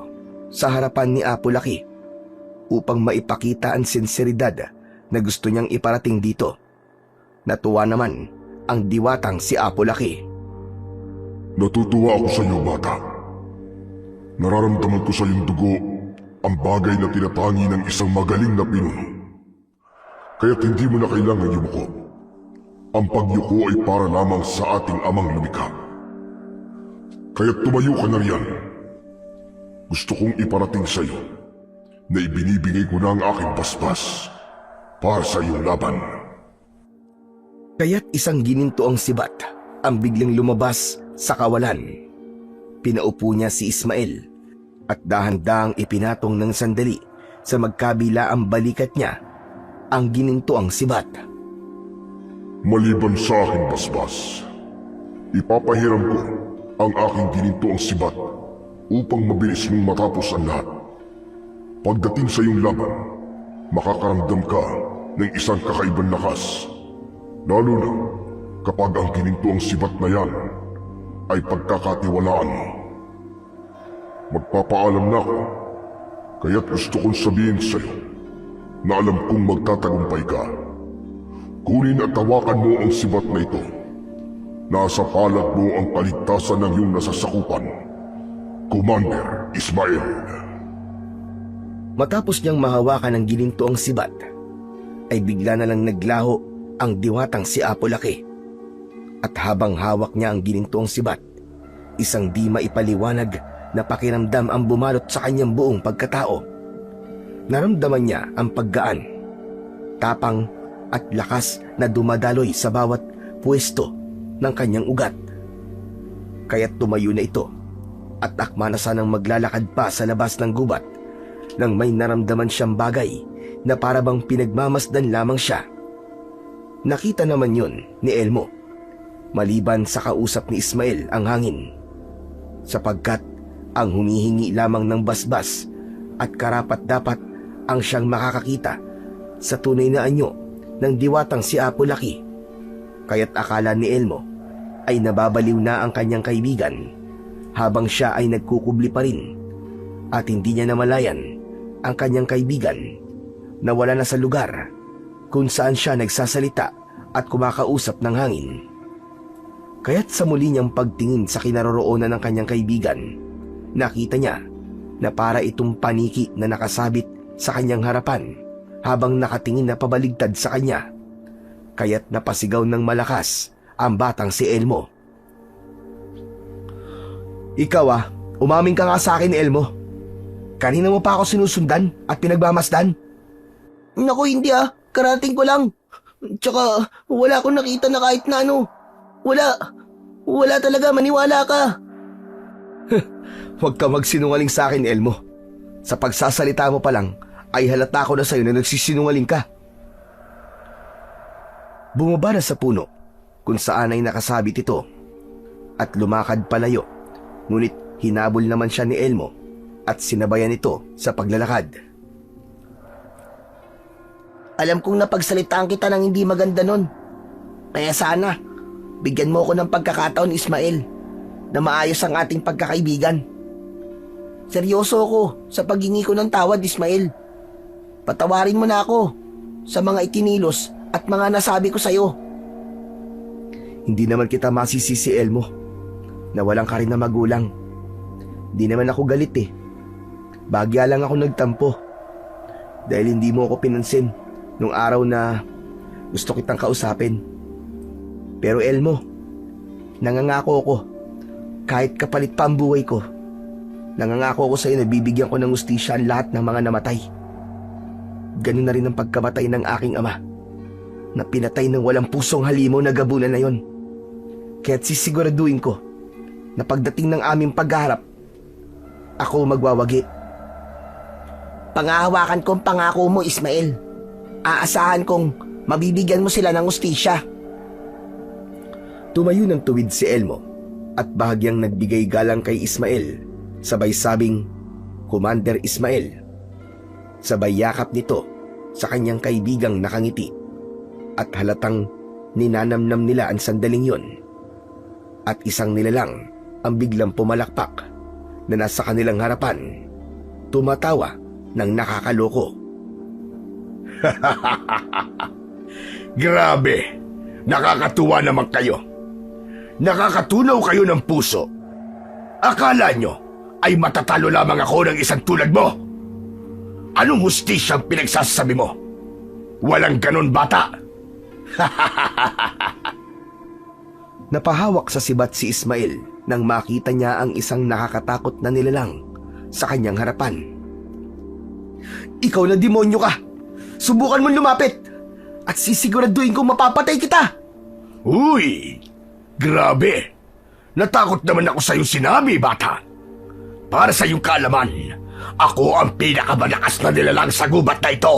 sa harapan ni Apo Laki upang maipakita ang sinseridad na gusto niyang iparating dito. Natuwa naman ang diwatang si Apo Laki. Natutuwa ako sa iyo, bata. Nararamdaman ko sa iyong dugo ang bagay na tinatangi ng isang magaling na pinuno. Kaya't hindi mo na kailangan yumuko. Ang pagyuko ay para lamang sa ating amang lumikha. Kaya't tumayo ka na riyan. Gusto kong iparating sa iyo na ibinibigay ko na ang aking basbas para sa iyong laban. Kaya't isang gininto ang sibat ang biglang lumabas sa kawalan. Pinaupo niya si Ismael at dahan-dahang ipinatong ng sandali sa magkabila ang balikat niya ang gininto ang sibat. Maliban sa aking basbas, ipapahiram ko ang aking gininto ang sibat upang mabilis mong matapos ang lahat. Pagdating sa iyong laban, makakaramdam ka ng isang kakaibang lakas, lalo na kapag ang gininto ang sibat na yan ay pagkakatiwalaan mo. Magpapaalam na ako, kaya't gusto kong sabihin sa iyo na alam kong magtatagumpay ka. Kunin at tawakan mo ang sibat na ito. Nasa palad mo ang kaligtasan ng iyong nasasakupan, Commander Ismael. Matapos niyang mahawakan ng gininto ang sibat, ay bigla na lang naglaho ang diwatang si Apo Laki. At habang hawak niya ang gininto ang sibat, isang di maipaliwanag na pakiramdam ang bumalot sa kanyang buong pagkatao. Naramdaman niya ang paggaan, tapang at lakas na dumadaloy sa bawat pwesto ng kanyang ugat. Kaya't tumayo na ito at akma na sanang maglalakad pa sa labas ng gubat nang may naramdaman siyang bagay na para bang pinagmamasdan lamang siya. Nakita naman yun ni Elmo, maliban sa kausap ni Ismael ang hangin, sapagkat ang humihingi lamang ng basbas at karapat-dapat ang siyang makakakita sa tunay na anyo ng diwatang si Apo Laki. Kaya't akala ni Elmo ay nababaliw na ang kanyang kaibigan habang siya ay nagkukubli pa rin, at hindi niya namalayan ang kanyang kaibigan na wala na sa lugar kung saan siya nagsasalita at kumakausap ng hangin. Kaya't sa muli niyang pagtingin sa kinaroroonan ng kanyang kaibigan, nakita niya na para itong paniki na nakasabit sa kanyang harapan habang nakatingin na pabaligtad sa kanya. Kaya't napasigaw ng malakas ang batang si Elmo. Ikaw umamin ka nga sa akin, Elmo. Kanina mo pa ako sinusundan at pinagmamasdan. Naku, hindi karating ko lang. Tsaka wala akong nakita na kahit na ano. Wala talaga, maniwala ka. Huwag ka magsinungaling sa akin, Elmo. Sa pagsasalita mo pa lang, ay halata ko na sa'yo na nagsisinungaling ka. Bumaba na sa puno kung saan ay nakasabit ito at lumakad palayo, ngunit hinabol naman siya ni Elmo at sinabayan ito sa paglalakad. Alam kong napagsalitaan kita ng hindi maganda nun. Kaya sana, bigyan mo ako ng pagkakataon, Ismael, na maayos ang ating pagkakaibigan. Seryoso ako sa paghingi ko ng tawad, Ismael. Patawarin mo na ako sa mga ikinilos at mga nasabi ko sa'yo. Hindi naman kita masisisi, Elmo. Nawalan ka rin na magulang. Di naman ako galit eh. Bagya lang ako nagtampo. Dahil hindi mo ako pinansin nung araw na gusto kitang kausapin. Pero Elmo, nangangako ako, kahit kapalit pa ang buhay ko, nangangako ako sa'yo na bibigyan ko ng hustisya ang lahat ng mga namatay. Ganun na rin ang pagkamatay ng aking ama, na pinatay ng walang pusong halimaw na gabunan na yon. Kaya't sisiguraduhin ko na pagdating ng aming pagharap, ako magwawagi. Pangahawakan kong pangako mo, Ismael. Aasahan kong mabibigyan mo sila ng hustisya. Tumayo ng tuwid si Elmo at bahagyang nagbigay galang kay Ismael, sabay sabing, "Commander Ismael." Sabay yakap nito sa kanyang kaibigang nakangiti at halatang ninanamnam nila ang sandaling yon. At isang nilalang ang biglang pumalakpak na nasa kanilang harapan, tumatawa ng nakakaloko. Grabe! Nakakatuwa naman kayo. Nakakatunaw kayo ng puso. Akala nyo ay matatalo lamang ako ng isang tulad mo? Anong hustisya ang pinagsasabi mo? Walang ganon, bata. Napahawak sa sibat si Ismael nang makita niya ang isang nakakatakot na nilalang sa kanyang harapan. Ikaw na demonyo ka! Subukan mong lumapit at sisiguraduhin kong mapapatay kita! Uy! Grabe! Natakot naman ako sa iyong sinabi, bata. Para sa iyong kaalaman, ako ang pinakamalakas na nilalang sa gubat na ito.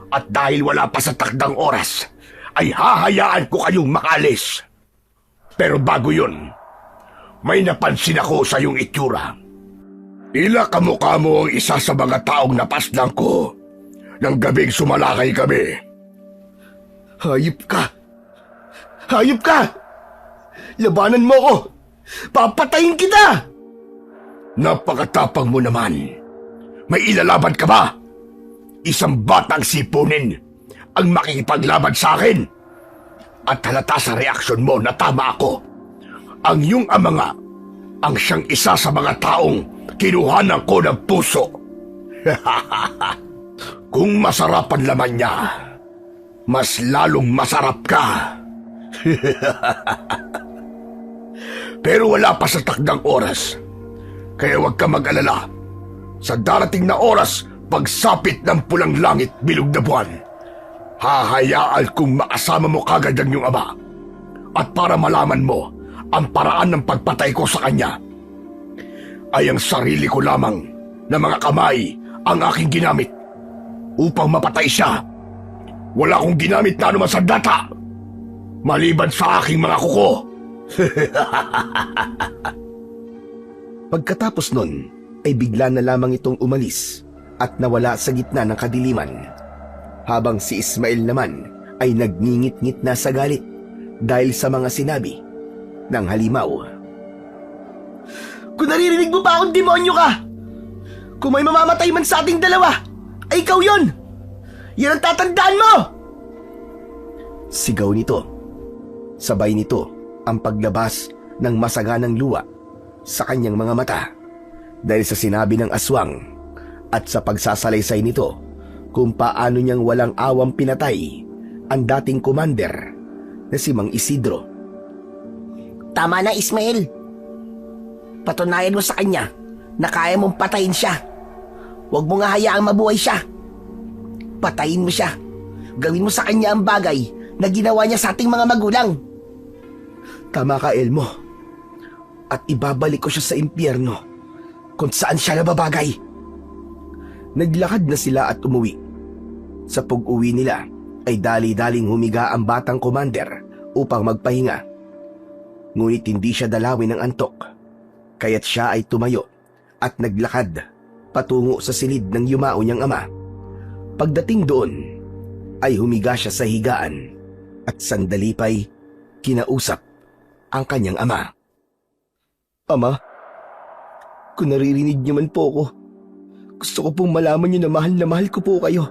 At dahil wala pa sa takdang oras, ay hahayaan ko kayong makalis. Pero bago yun, may napansin ako sa iyong itsura. Tila kamukha mo ang isa sa mga taong napaslang ko nang gabing sumalakay kami. Hayop ka! Hayop ka! Labanan mo ko! Papatayin kita! Napakatapang mo naman. May ilalaban ka ba? Isang batang sipunin ang makikipaglaban sa akin. At halata sa reaksyon mo na tama ako. Ang iyong ama nga ang siyang isa sa mga taong kinuhanan ko ng puso. Kung masarap ang laman niya, mas lalong masarap ka. Pero wala pa sa takdang oras. Kaya huwag ka mag-alala. Sa darating na oras, pagsapit ng pulang langit bilog na buwan, hahayaan kong makasama mo kagad ang iyong ama. At para malaman mo ang paraan ng pagpatay ko sa kanya, ay ang sarili ko lamang na mga kamay ang aking ginamit upang mapatay siya. Wala akong ginamit na anuman sandata, maliban sa aking mga kuko. Pagkatapos nun, ay bigla na lamang itong umalis at nawala sa gitna ng kadiliman. Habang si Ismael naman ay nagngingit-ngit na sa galit dahil sa mga sinabi ng halimaw. Kung naririnig mo pa akong demonyo ka, kung may mamamatay man sa ating dalawa, ay ikaw yon! Yan ang tatandaan mo! Sigaw nito. Sabay nito ang paglabas ng masaganang luha sa kanyang mga mata dahil sa sinabi ng aswang at sa pagsasalaysay nito kung paano niyang walang awang pinatay ang dating commander na si Mang Isidro. Tama na, Ismael. Patunayan mo sa kanya na kaya mong patayin siya. Huwag mo nga hayaang mabuhay siya. Patayin mo siya. Gawin mo sa kanya ang bagay na ginawa niya sa ating mga magulang. Tama ka, Elmo. At ibabalik ko siya sa impyerno kung saan siya nababagay. Naglakad na sila at umuwi. Sa pag-uwi nila ay dali-daling humiga ang batang commander upang magpahinga. Ngunit hindi siya dalawin ng antok, kaya't siya ay tumayo at naglakad patungo sa silid ng yumao niyang ama. Pagdating doon ay humiga siya sa higaan at sandali pa'y kinausap ang kanyang ama. Ama, kung naririnig niyo man po ako, gusto ko pong malaman niyo na mahal ko po kayo.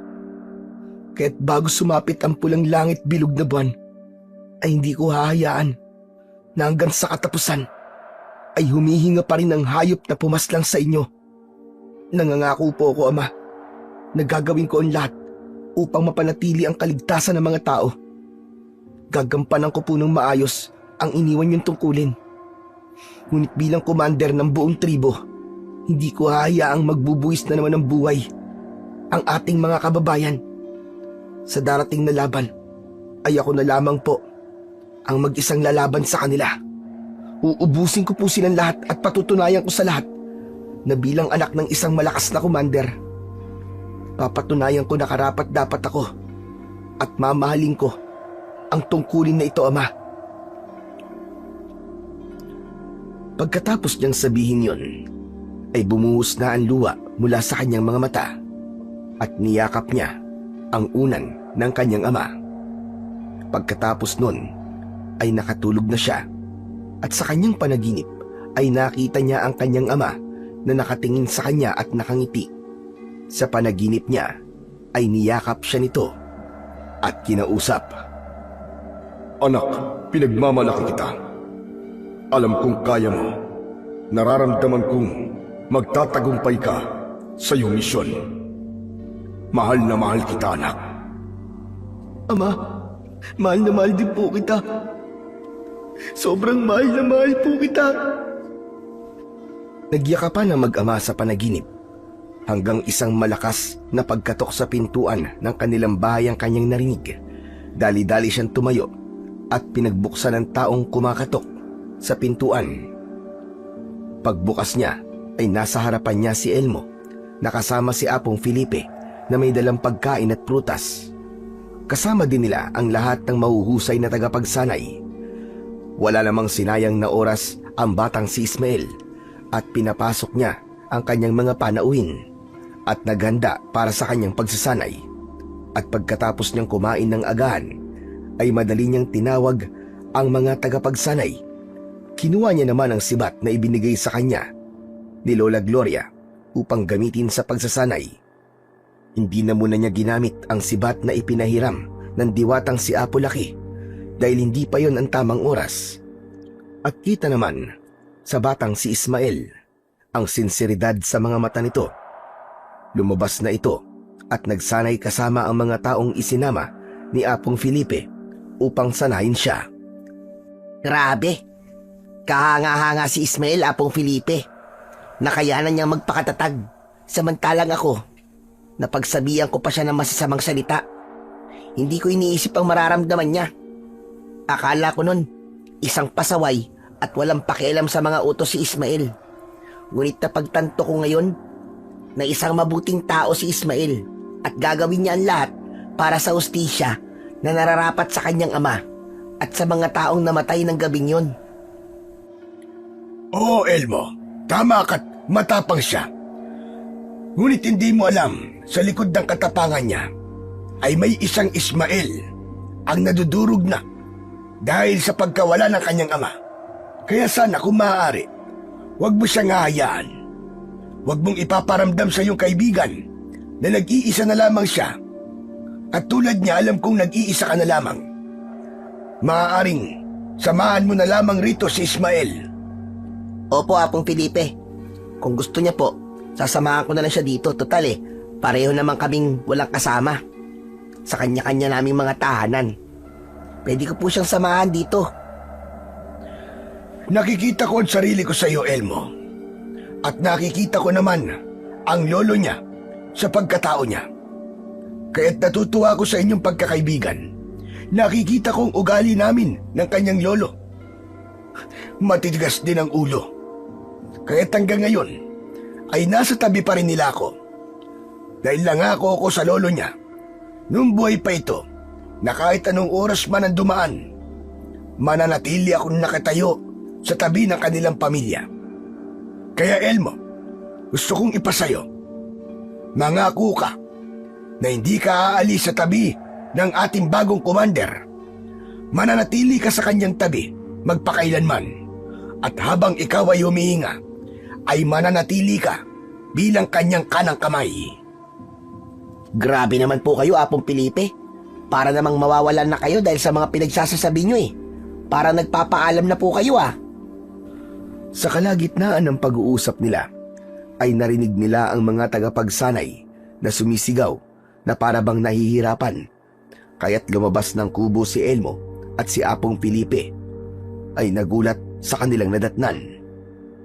Kaya't bago sumapit ang pulang langit bilog na buwan, ay hindi ko hahayaan na hanggang sa katapusan ay humihinga pa rin ng hayop na pumaslang sa inyo. Nangangako po ako, Ama, na gagawin ko ang lahat upang mapanatili ang kaligtasan ng mga tao. Gagampanan ko po ng maayos ang iniwan niyong tungkulin. Ngunit bilang commander ng buong tribo, hindi ko hahayaang magbubuwis na naman ng buhay ang ating mga kababayan. Sa darating na laban, ay ako na lamang po ang mag-isang lalaban sa kanila. Uubusin ko po silang lahat at patutunayan ko sa lahat na bilang anak ng isang malakas na commander, papatunayan ko na karapat-dapat ako at mamahalin ko ang tungkulin na ito, Ama. Pagkatapos niyang sabihin yon, ay bumuhos na ang luha mula sa kanyang mga mata at niyakap niya ang unan ng kanyang ama. Pagkatapos nun ay nakatulog na siya at sa kanyang panaginip ay nakita niya ang kanyang ama na nakatingin sa kanya at nakangiti. Sa panaginip niya ay niyakap siya nito at kinausap. Anak, pinagmamalaki kita. Alam kong kaya mo. Nararamdaman kong magtatagumpay ka sa iyong misyon. Mahal na mahal kita, anak. Ama, mahal na mahal din po kita. Sobrang mahal na mahal po kita. Nagyakapan ang mag-ama sa panaginip hanggang isang malakas na pagkatok sa pintuan ng kanilang bahay ang kanyang narinig. Dali-dali siyang tumayo at pinagbuksan ng taong kumakatok sa pintuan. Pagbukas niya ay nasa harapan niya si Elmo, nakasama si Apong Felipe na may dalang pagkain at prutas. Kasama din nila ang lahat ng mahuhusay na tagapagsanay. Wala namang sinayang na oras ang batang si Ismael at pinapasok niya ang kanyang mga panauhin at naghanda para sa kanyang pagsasanay. At pagkatapos niyang kumain ng agahan, ay madali niyang tinawag ang mga tagapagsanay. Kinuha niya naman ang sibat na ibinigay sa kanya ni Lola Gloria upang gamitin sa pagsasanay. Hindi na muna niya ginamit ang sibat na ipinahiram ng diwatang si Apo Laki dahil hindi pa yon ang tamang oras. At kita naman sa batang si Ismael ang sinseridad sa mga mata nito. Lumabas na ito at nagsanay kasama ang mga taong isinama ni Apong Felipe upang sanayin siya. Grabe! Kahanga-hanga si Ismael, Apong Felipe. Nakayanan niyang magpakatatag. Samantalang ako, napagsabihan ko pa siya ng masasamang salita. Hindi ko iniisip ang mararamdaman niya. Akala ko nun, isang pasaway at walang pakialam sa mga utos si Ismael. Ngunit napagtanto ko ngayon na isang mabuting tao si Ismael at gagawin niya ang lahat para sa hustisya na nararapat sa kanyang ama at sa mga taong namatay ng gabing yon. Oo, Elmo. Tama ka't matapang siya. Ngunit hindi mo alam, sa likod ng katapangan niya ay may isang Ismael ang nadudurog na dahil sa pagkawala ng kanyang ama. Kaya sana kung maaari, huwag mo siyang hahayaan. Huwag mong ipaparamdam sa iyong kaibigan na nag-iisa na lamang siya. At tulad niya, alam kong nag-iisa ka na lamang. Maaaring samahan mo na lamang rito si Ismael. Opo, Apong Felipe. Kung gusto niya po, sasamahan ko na lang siya dito. Total pareho naman kaming walang kasama sa kanya-kanya naming mga tahanan. Pwede ko po siyang samahan dito. Nakikita ko ang sarili ko sa iyo, Elmo. At nakikita ko naman ang lolo niya sa pagkatao niya. Kaya't natutuwa ako sa inyong pagkakaibigan. Nakikita ko ang ugali namin ng kanyang lolo. Matitigas din ang ulo. Kaya't hanggang ngayon ay nasa tabi pa rin nila ako. Dahil nangako ako sa lolo niya noong buhay pa ito na kahit anong oras man ang dumaan, mananatili akong nakatayo sa tabi ng kanilang pamilya. Kaya Elmo, gusto kong ipasayo, mangako ka na hindi ka aalis sa tabi ng ating bagong commander. Mananatili ka sa kanyang tabi magpakailanman. At habang ikaw ay humihinga, ay mananatili ka bilang kanyang kanang kamay. Grabe naman po kayo, Apong Felipe. Para namang mawawalan na kayo dahil sa mga pinagsasasabi nyo. Para nagpapaalam na po kayo. Sa kalagitnaan ng pag-uusap nila, ay narinig nila ang mga tagapagsanay na sumisigaw na parabang nahihirapan. Kaya't lumabas ng kubo si Elmo at si Apong Felipe ay nagulat sa kanilang nadatnan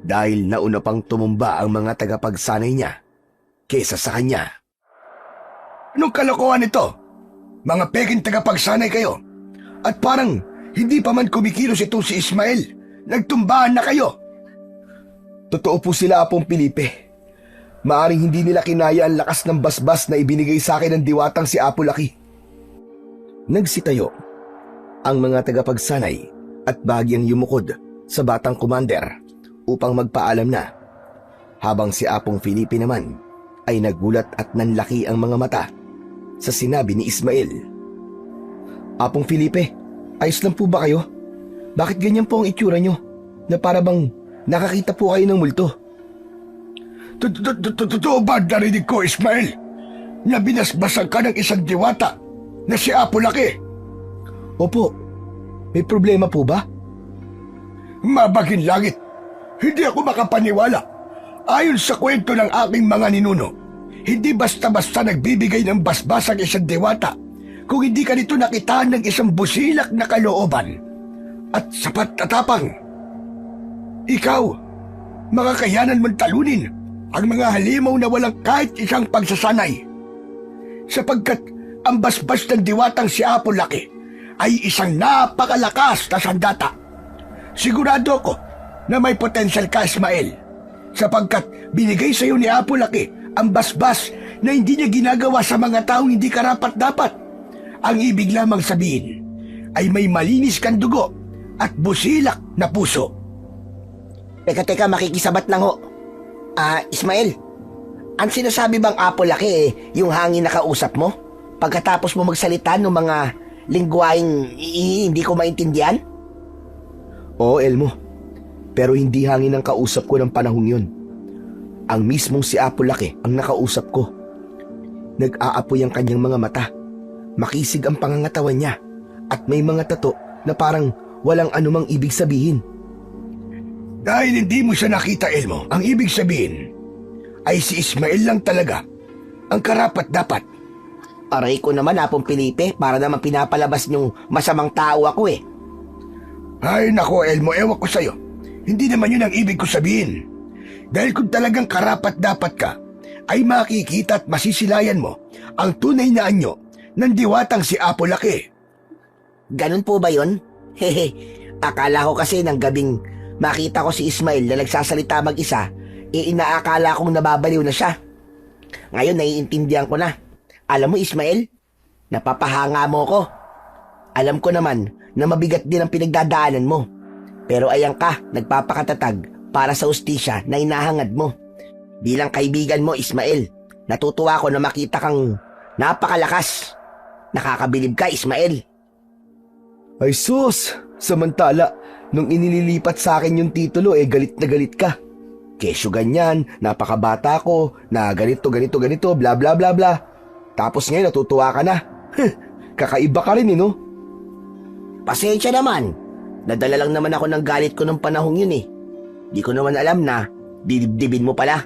dahil nauna pang tumumba ang mga tagapagsanay niya kesa sa kanya. Anong kalokohan ito? Mga peking tagapagsanay kayo. At parang hindi pa man kumikilos itong si Ismael. Nagtumbahan na kayo. Totoo po sila, Apong Felipe. Maaring hindi nila kinaya ang lakas ng basbas na ibinigay sa akin ng diwatang si Apo Laki. Nagsitayo ang mga tagapagsanay at bahagyang yumukod sa batang commander upang magpaalam na, habang si Apong Felipe naman ay nagulat at nanlaki ang mga mata sa sinabi ni Ismael. Apong Felipe, ayos lang po ba kayo? Bakit ganyan po ang itsura nyo na para bang nakakita po kayo ng multo? Totoo ba narinig ko, Ismael, na binasbasan ka ng isang diwata na si Apo Laki? Opo, may problema po ba? Mabagin langit, hindi ako makapaniwala. Ayon sa kwento ng aking mga ninuno, hindi basta-basta nagbibigay ng basbas ang isang diwata kung hindi ka nito nakitaan ng isang busilak na kalooban at sapat na tapang. Ikaw, makakayanan mong talunin ang mga halimaw na walang kahit isang pagsasanay, sapagkat ang basbas ng diwatang si Apo Laki ay isang napakalakas na sandata. Sigurado ako na may potensyal ka, Ismael, sapagkat binigay sa iyo ni Apo Laki ang basbas na hindi niya ginagawa sa mga taong hindi karapat-dapat. Ang ibig lamang sabihin ay may malinis kang dugo at busilak na puso. Teka, makikisabat lang ho. Ismael, ang sinasabi bang Apo Laki yung hangin na kausap mo? Pagkatapos mo magsalita ng mga lingwaheng hindi ko maintindihan? Oo, Elmo. Pero hindi hangin ang kausap ko ng panahong yun. Ang mismong si Apo Laki ang nakausap ko. Nag-aapoy ang kanyang mga mata. Makisig ang pangangatawan niya. At may mga tato na parang walang anumang ibig sabihin. Dahil hindi mo siya nakita, Elmo, ang ibig sabihin ay si Ismael lang talaga ang karapat-dapat. Aray ko naman, Apong Felipe, para naman pinapalabas niyong masamang tao ako eh. Ay nako, Elmo, ewan ko sa'yo. Hindi naman yun ang ibig ko sabihin. Dahil kung talagang karapat-dapat ka, ay makikita at masisilayan mo ang tunay na anyo ng diwatang si Apo Laki. Ganun po ba yun? Hehe, akala ko kasi ng gabing makita ko si Ismael na nagsasalita mag-isa, inaakala kong nababaliw na siya. Ngayon naiintindihan ko na. Alam mo, Ismael, napapahanga mo ko. Alam ko naman na mabigat din ang pinagdadaanan mo. Pero ayan ka, nagpapakatatag para sa ustisya na inahangad mo. Bilang kaibigan mo, Ismael, natutuwa ko na makita kang napakalakas. Nakakabilib ka, Ismael. Ay sus! Samantala, nung inililipat sa akin yung titulo, galit na galit ka. Kesyo ganyan, napakabata ko, na ganito, bla bla bla bla. Tapos ngayon natutuwa ka na. Kakaiba ka rin no? Pasensya naman. Nadala lang naman ako ng galit ko ng panahong yun eh. Di ko naman alam na didibdibin mo pala.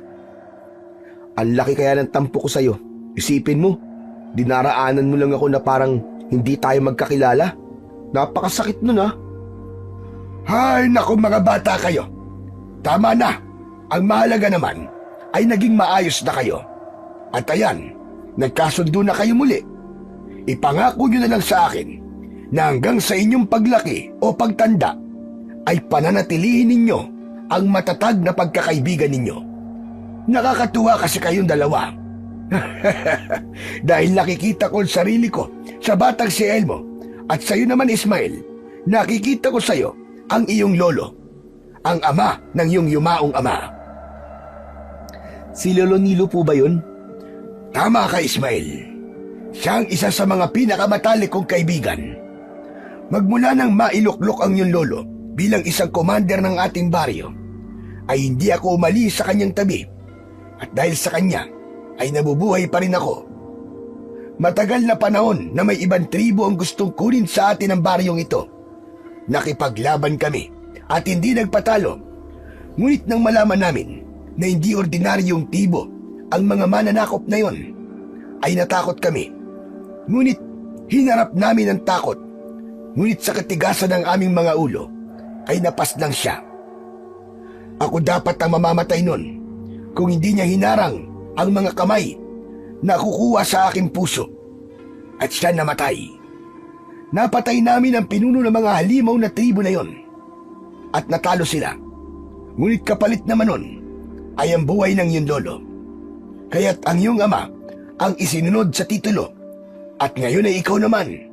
Ang laki kaya ng tampo ko sa'yo. Isipin mo, dinaraanan mo lang ako na parang hindi tayo magkakilala. Napakasakit nun Hay naku mga bata kayo. Tama na. Ang mahalaga naman ay naging maayos na kayo. At ayan, nagkasundo na kayo muli. Ipangako nyo na lang sa akin na hanggang sa inyong paglaki o pagtanda ay pananatilihin ninyo ang matatag na pagkakaibigan ninyo. Nakakatuwa kasi kayong dalawa. Dahil nakikita ko ang sarili ko sa batang si Elmo at sa'yo naman, Ismael, nakikita ko sa'yo ang iyong lolo, ang ama ng iyong yumaong ama. Si Lolo Nilo po ba yun? Tama ka, Ismael. Siya ang isa sa mga pinakamatalik kong kaibigan. Magmula nang mailuklok ang iyong lolo bilang isang commander ng ating baryo, ay hindi ako umalis sa kanyang tabi. At dahil sa kanya, ay nabubuhay pa rin ako. Matagal na panahon na may ibang tribo ang gustong kunin sa atin ang baryong ito. Nakipaglaban kami at hindi nagpatalo. Ngunit nang malaman namin na hindi ordinaryong tibo ang mga mananakop na yon, ay natakot kami. Ngunit hinarap namin ang takot. Ngunit sa katigasan ng aming mga ulo, ay napaslang siya. Ako dapat ang mamamatay nun kung hindi niya hinarang ang mga kamay na kukuha sa aking puso. At siya namatay. Napatay namin ang pinuno ng mga halimaw na tribo na yon. At natalo sila. Ngunit kapalit naman nun ay ang buhay ng iyong lolo. Kaya't ang iyong ama ang isinunod sa titulo. At ngayon ay ikaw naman.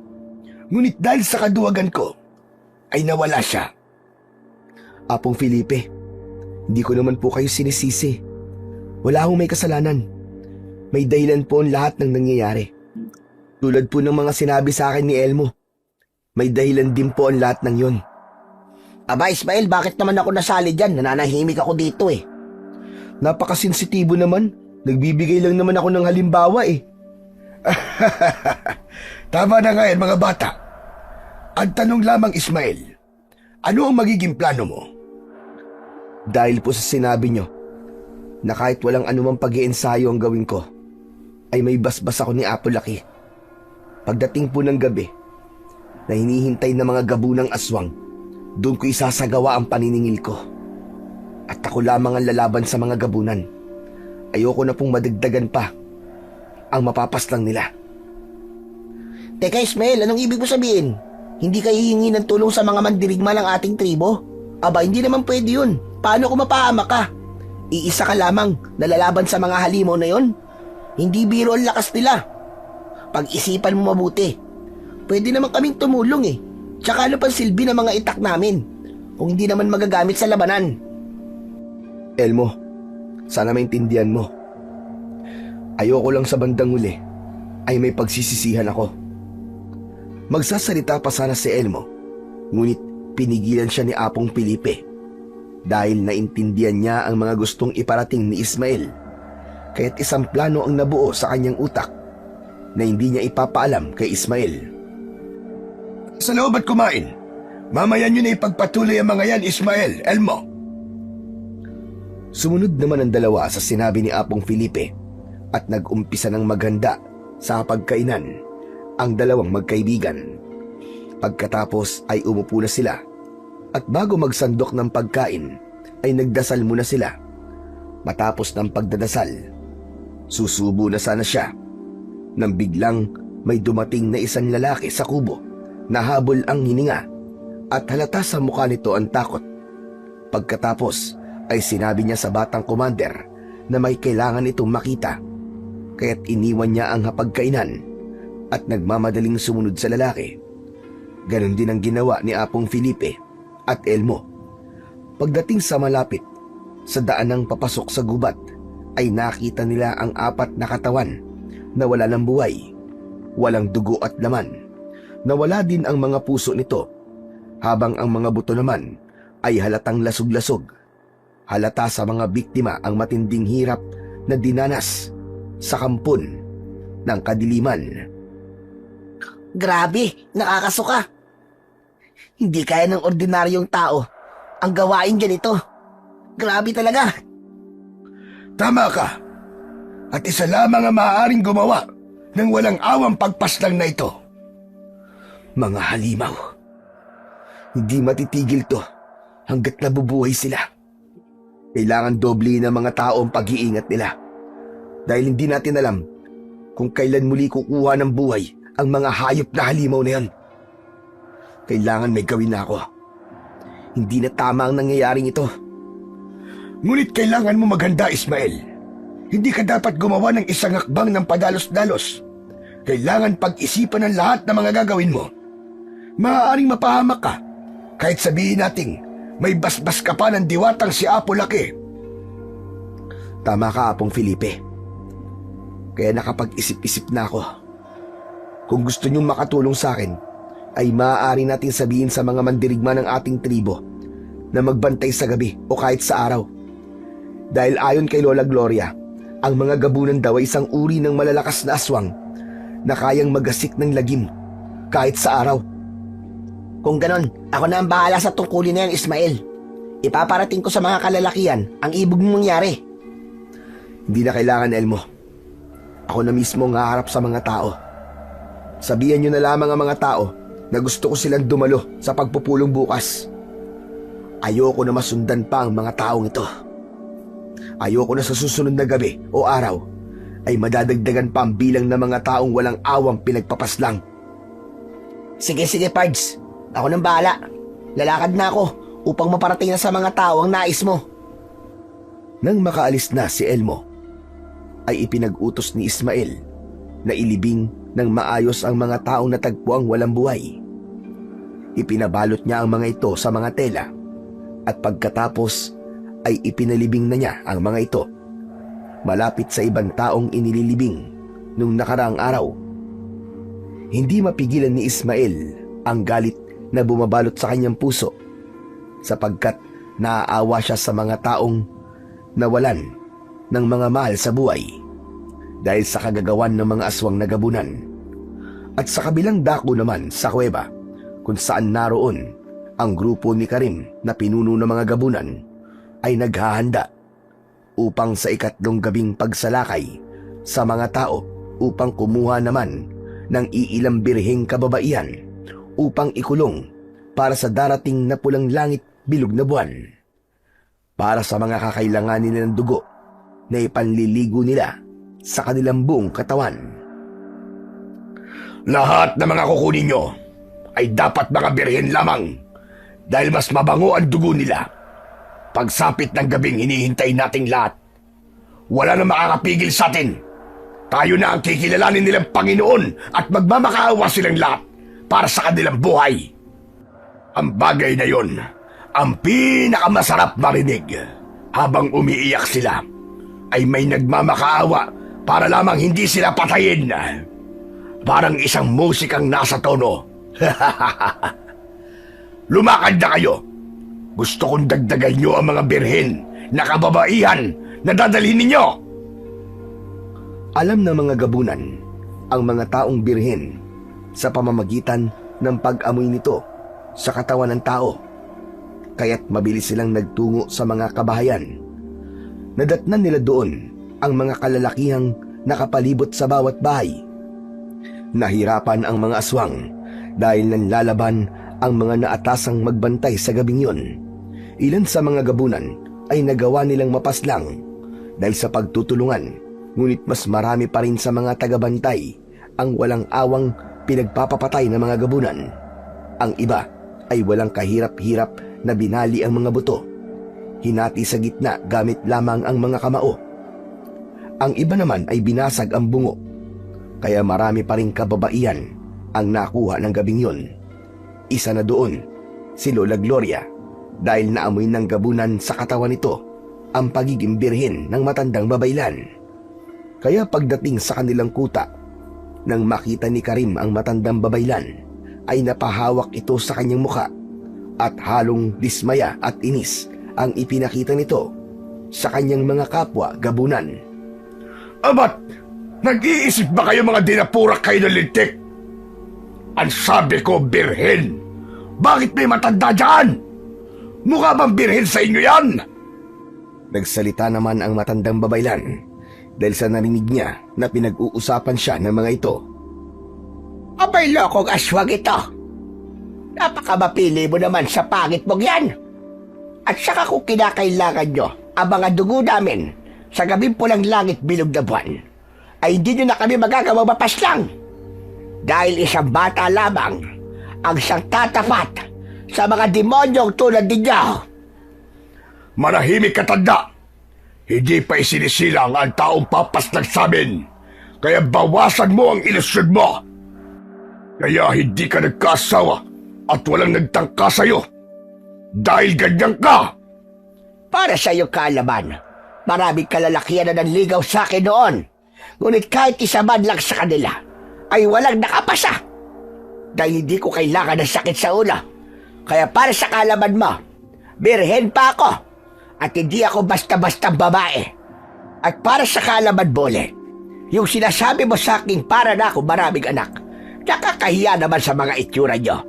Ngunit dahil sa kaduwagan ko, ay nawala siya. Apong Felipe, hindi ko naman po kayo sinisisi. Wala akong may kasalanan. May dahilan po ang lahat ng nangyayari. Tulad po ng mga sinabi sa akin ni Elmo, may dahilan din po ang lahat ng yon. Aba Ismael, bakit naman ako nasali dyan? Nananahimik ako dito eh. Napakasensitibo naman. Nagbibigay lang naman ako ng halimbawa eh. Tama na nga yan mga bata. Ang tanong lamang Ismael, ano ang magiging plano mo? Dahil po sa sinabi nyo na kahit walang anumang pag-iensayo ang gawin ko, ay may basbas ako ni Apo Laki. Pagdating po ng gabi, na hinihintay na mga gabunang aswang, doon ko isasagawa ang paniningil ko. At ako lamang ang lalaban sa mga gabunan. Ayoko na pong madagdagan pa ang mapapaslang nila. Teka Ismael, anong ibig mo sabihin? Hindi ka hihingi ng tulong sa mga mandirigma ng ating tribo? Aba, hindi naman pwede yun. Paano kung mapahama ka? Iisa ka lamang nalalaban sa mga halimaw na yon? Hindi biro ang lakas nila. Pag-isipan mo mabuti. Pwede naman kaming tumulong eh. Tsaka ano pang silbi ng mga itak namin kung hindi naman magagamit sa labanan? Elmo, sana maintindihan mo. Ayoko lang sa bandang huli ay may pagsisisihan ako. Magsasalita pa sana si Elmo, ngunit pinigilan siya ni Apong Felipe dahil naintindihan niya ang mga gustong iparating ni Ismael. Kaya't isang plano ang nabuo sa kanyang utak na hindi niya ipapaalam kay Ismael. Sa loob at kumain. Mamaya niyo na ipagpatuloy ang mga yan, Ismael, Elmo. Sumunod naman ang dalawa sa sinabi ni Apong Felipe at nag-umpisa ng maghanda sa pagkainan ang dalawang magkaibigan. Pagkatapos ay umupo na sila at bago magsandok ng pagkain ay nagdasal muna sila. Matapos ng pagdadasal, susubo na sana siya nang biglang may dumating na isang lalaki sa kubo. Nahabol ang hininga at halata sa mukha nito ang takot. Pagkatapos ay sinabi niya sa batang commander na may kailangan itong makita, kaya't iniwan niya ang hapagkainan at nagmamadaling sumunod sa lalaki. Ganon din ang ginawa ni Apong Felipe at Elmo. Pagdating sa malapit sa daan ng papasok sa gubat ay nakita nila ang apat na katawan na wala ng buhay, walang dugo at laman. Nawala din ang mga puso nito, habang ang mga buto naman ay halatang lasog-lasog. Halata sa mga biktima ang matinding hirap na dinanas sa kampon ng kadiliman. Grabe, nakakasuka. Hindi kaya ng ordinaryong tao ang gawain ganito. Grabe talaga. Tama ka. At isa lamang ang maaaring gumawa ng walang awang pagpaslang na ito. Mga halimaw. Hindi matitigil to hanggat nabubuhay sila. Kailangan doble ng mga tao ang pag-iingat nila. Dahil hindi natin alam kung kailan muli kukuha ng buhay ang mga hayop na halimaw na yan. Kailangan may gawin na ako. Hindi na tama ang nangyayaring ito. Ngunit kailangan mo maghanda, Ismael. Hindi ka dapat gumawa ng isang hakbang ng padalos-dalos. Kailangan pag-isipan ang lahat ng mga gagawin mo. Maaaring mapahamak ka kahit sabihin nating may basbas ka pa ng diwatang si Apo Laki. Tama ka, Apong Felipe. Kaya nakapag-isip-isip na ako. Kung gusto niyong makatulong sa akin, ay maaari natin sabihin sa mga mandirigma ng ating tribo na magbantay sa gabi o kahit sa araw. Dahil ayon kay Lola Gloria, ang mga gabunan daw ay isang uri ng malalakas na aswang na kayang magasik ng lagim kahit sa araw. Kung ganon, ako na ang bahala sa tungkulin na yan, Ismael. Ipaparating ko sa mga kalalakihan ang ibig mong mangyari. Hindi na kailangan, Elmo. Ako na mismo ang haharap sa mga tao. Sabihan niyo na lamang ang mga tao na gusto ko silang dumalo sa pagpupulong bukas. Ayoko na masundan pa ang mga taong ito. Ayoko na sa susunod na gabi o araw ay madadagdagan pa ang bilang ng mga taong walang awang pinagpapaslang. Sige, Pards. Ako nang bahala. Lalakad na ako upang maparating na sa mga tao ang nais mo. Nang makaalis na si Elmo, ay ipinag-utos ni Ismael na ilibing ng maayos ang mga taong natagpuang walang buhay. Ipinabalot niya ang mga ito sa mga tela at pagkatapos ay ipinalibing na niya ang mga ito malapit sa ibang taong inililibing nung nakaraang araw. Hindi mapigilan ni Ismael ang galit na bumabalot sa kanyang puso sapagkat naaawa siya sa mga taong nawalan ng mga mahal sa buhay dahil sa kagagawan ng mga aswang na gabunan. At sa kabilang dako naman sa kuweba kung saan naroon ang grupo ni Karim na pinuno ng mga gabunan ay naghahanda upang sa ikatlong gabing pagsalakay sa mga tao upang kumuha naman ng iilang birheng kababaihan upang ikulong para sa darating na pulang langit bilog na buwan, para sa mga kakailanganin ng dugo na ipanliligo nila sa kanilang buong katawan. Lahat ng mga kukunin nyo ay dapat mga birhen lamang dahil mas mabango ang dugo nila. Pagsapit ng gabing hinihintay nating lahat, wala na makakapigil sa atin. Tayo na ang kikilalanin nilang Panginoon at magmamakaawa silang lahat para sa kanilang buhay. Ang bagay na yon ang pinakamasarap marinig. Habang umiiyak sila, ay may nagmamakaawa para lamang hindi sila patayin. Parang isang musikang nasa tono. Lumakad na kayo. Gusto kong dagdagan nyo ang mga birhen na kababaihan na dadalhin ninyo. Alam ng mga gabunan ang mga taong birhen sa pamamagitan ng pag-amoy nito sa katawan ng tao, kaya't mabilis silang nagtungo sa mga kabahayan. Nadatnan nila doon ang mga kalalakihang nakapalibot sa bawat bahay. Nahirapan ang mga aswang dahil nanlalaban ang mga naatasang magbantay sa gabing yon. Ilan sa mga gabunan ay nagawa nilang mapaslang dahil sa pagtutulungan, ngunit mas marami pa rin sa mga tagabantay ang walang awang pinagpapapatay ng mga gabunan. Ang iba ay walang kahirap-hirap na binali ang mga buto. Hinati sa gitna gamit lamang ang mga kamao. Ang iba naman ay binasag ang bungo, kaya marami pa rin kababaihan ang nakuha ng gabing yon. Isa na doon si Lola Gloria dahil naamoy ng gabunan sa katawan nito ang pagiging birhen ng matandang babaylan. Kaya pagdating sa kanilang kuta, nang makita ni Karim ang matandang babaylan, ay napahawak ito sa kanyang muka at halong dismaya at inis ang ipinakita nito sa kanyang mga kapwa gabunan. Abat, nag-iisip ba kayo mga dinapurak kayo ng lintik? Ang sabi ko, birhen. Bakit may matanda dyan? Mukha bang birhen sa inyo yan? Nagsalita naman ang matandang babaylan dahil sa narinig niya na pinag-uusapan siya ng mga ito. Abay lokong aswang ito. Napakamapili mo naman sa pangit mong yan. At saka kung kinakailangan nyo ang mga dugo namin sa gabing pulang langit bilog na buwan, ay hindi nyo na kami magagawa mapaslang. Dahil isang bata lamang ang siyang tatapat sa mga demonyong tulad ninyo. Manahimik ka, tanda. Hindi pa isinisilang ang taong papaslang sa amin. Kaya bawasan mo ang ilusyon mo. Kaya hindi ka nagkasawa at walang nagtangka sa'yo. Dahil ganyan ka. Para sa iyong kaalaman, maraming kalalakihan na nanligaw sa akin noon. Ngunit kahit isa man lang sa kanila, ay walang nakapasa. Dahil hindi ko kailangan ng sakit sa ulo. Kaya para sa kaalaman mo, birhen pa ako. At hindi ako basta-basta babae. At para sa kaalaman bole, yung sinasabi mo sa akin para na ako maraming anak, nakakahiya naman sa mga itsura nyo.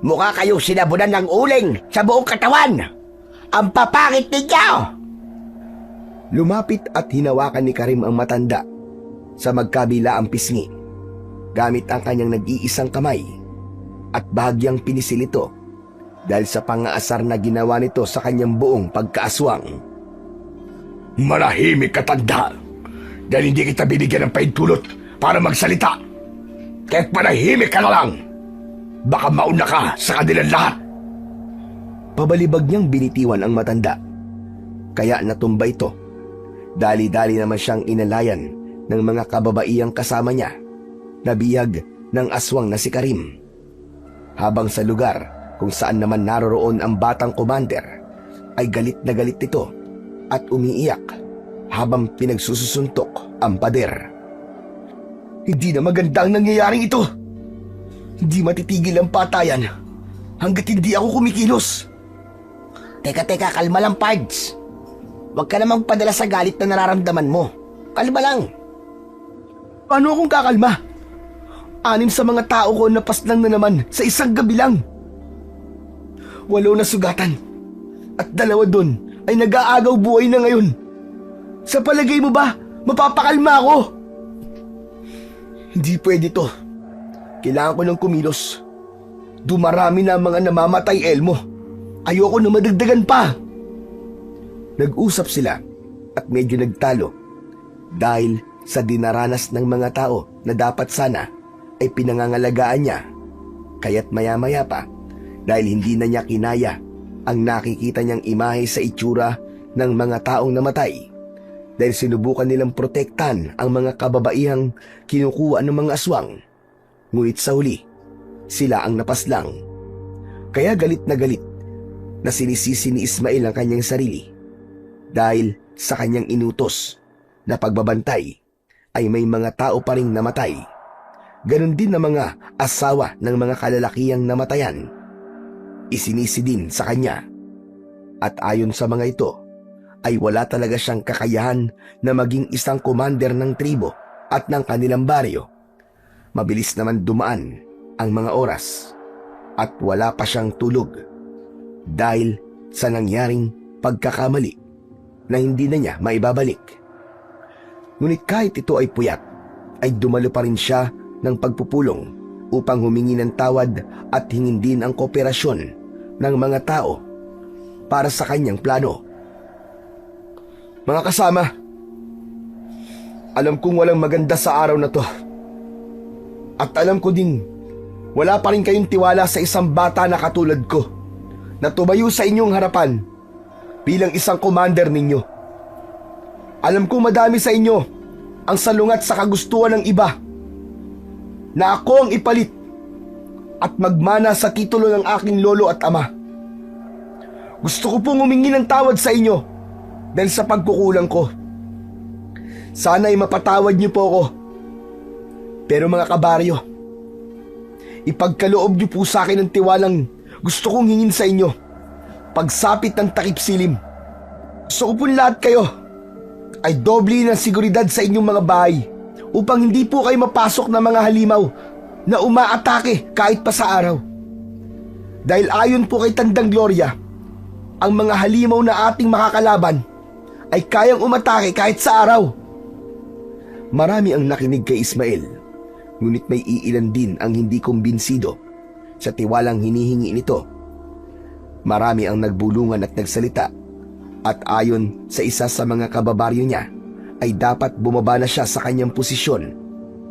Mukha kayong sinabunan ng uling sa buong katawan. Ang papangit ninyo! Lumapit at hinawakan ni Karim ang matanda sa magkabilaang pisngi gamit ang kanyang nag-iisang kamay at bahagyang pinisil ito dahil sa pangaasar na ginawa nito sa kanyang buong pagkaaswang. Manahimik ka, tanda, dahil hindi kita binigyan ng pahintulot para magsalita. Kaya't manahimik ka na lang. Baka mauna ka sa kanilang lahat. Pabalibag niyang binitiwan ang matanda. Kaya natumba ito. Dali-dali naman siyang inalayan ng mga kababaiyang kasama niya na bihag ng aswang na si Karim. Habang sa lugar kung saan naman naroroon ang batang commander ay galit na galit ito at umiiyak habang pinagsususuntok ang pader. Hindi na maganda ang nangyayaring ito. Hindi matitigil ang patayan hanggat hindi ako kumikilos. Teka, kalma lang, Pards. Huwag ka namang padala sa galit na nararamdaman mo. Kalma lang. Paano akong kakalma? 6 sa mga tao ko napaslang na naman sa isang gabi lang. 8 na sugatan at 2 doon ay nag-aagaw buhay na ngayon. Sa palagay mo ba, mapapakalma ako? Hindi pwede to. Kailangan ko ng kumilos. Dumarami na ang mga namamatay, Elmo. Ayoko na madagdagan pa. Nag-usap sila at medyo nagtalo dahil sa dinaranas ng mga tao na dapat sana ay pinangangalagaan niya. Kaya't maya-maya pa dahil hindi na niya kinaya ang nakikita niyang imahe sa itsura ng mga taong namatay dahil sinubukan nilang protektan ang mga kababaihang kinukuha ng mga aswang. Ngunit sa huli, sila ang napaslang. Kaya galit na sinisisi ni Ismael ang kanyang sarili dahil sa kanyang inutos na pagbabantay ay may mga tao pa ring namatay. Ganon din na mga asawa ng mga kalalakihang namatayan. Isinisi din sa kanya. At ayon sa mga ito, ay wala talaga siyang kakayahan na maging isang commander ng tribo at ng kanilang baryo. Mabilis naman dumaan ang mga oras at wala pa siyang tulog dahil sa nangyaring pagkakamali na hindi na niya maibabalik. Ngunit kahit ito ay puyat, ay dumalo pa rin siya ng pagpupulong upang humingi ng tawad at hingin din ang kooperasyon ng mga tao para sa kanyang plano. Mga kasama, alam kong walang maganda sa araw na to. At alam ko ding wala pa rin kayong tiwala sa isang bata na katulad ko na tumayo sa inyong harapan bilang isang commander ninyo. Alam kong madami sa inyo ang salungat sa kagustuhan ng iba na ako ang ipalit at magmana sa titulo ng aking lolo at ama. Gusto ko pong humingi ng tawad sa inyo dahil sa pagkukulang ko. Sana ay mapatawad niyo po ako. Pero mga kabaryo, ipagkaloob niyo po sa akin ang tiwalang gusto kong hingin sa inyo. Pagsapit ng takip silim. Gusto ko po lahat kayo ay doble ng seguridad sa inyong mga bahay upang hindi po kayo mapasok ng mga halimaw na umaatake kahit pa sa araw. Dahil ayon po kay Tandang Gloria, ang mga halimaw na ating makakalaban ay kayang umatake kahit sa araw. Marami ang nakinig kay Ismael, ngunit may iilan din ang hindi kumbinsido sa tiwalang hinihingi nito. Marami ang nagbulungan at nagsalita at ayon sa isa sa mga kababaryo niya ay dapat bumaba na siya sa kanyang posisyon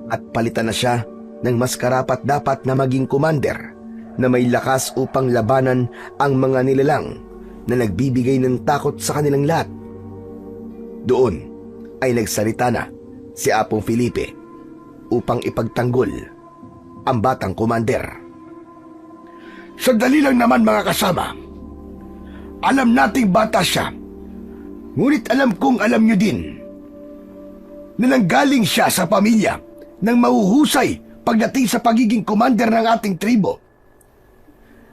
at palitan na siya ng mas karapat-dapat na maging commander na may lakas upang labanan ang mga nilalang na nagbibigay ng takot sa kanilang lahat. Doon ay nagsalita na si Apong Felipe upang ipagtanggol ang batang commander. Sandali lang naman mga kasama. Alam nating bata siya. Ngunit alam kong alam niyo din na nanggaling siya sa pamilya ng mahuhusay pagdating sa pagiging commander ng ating tribo.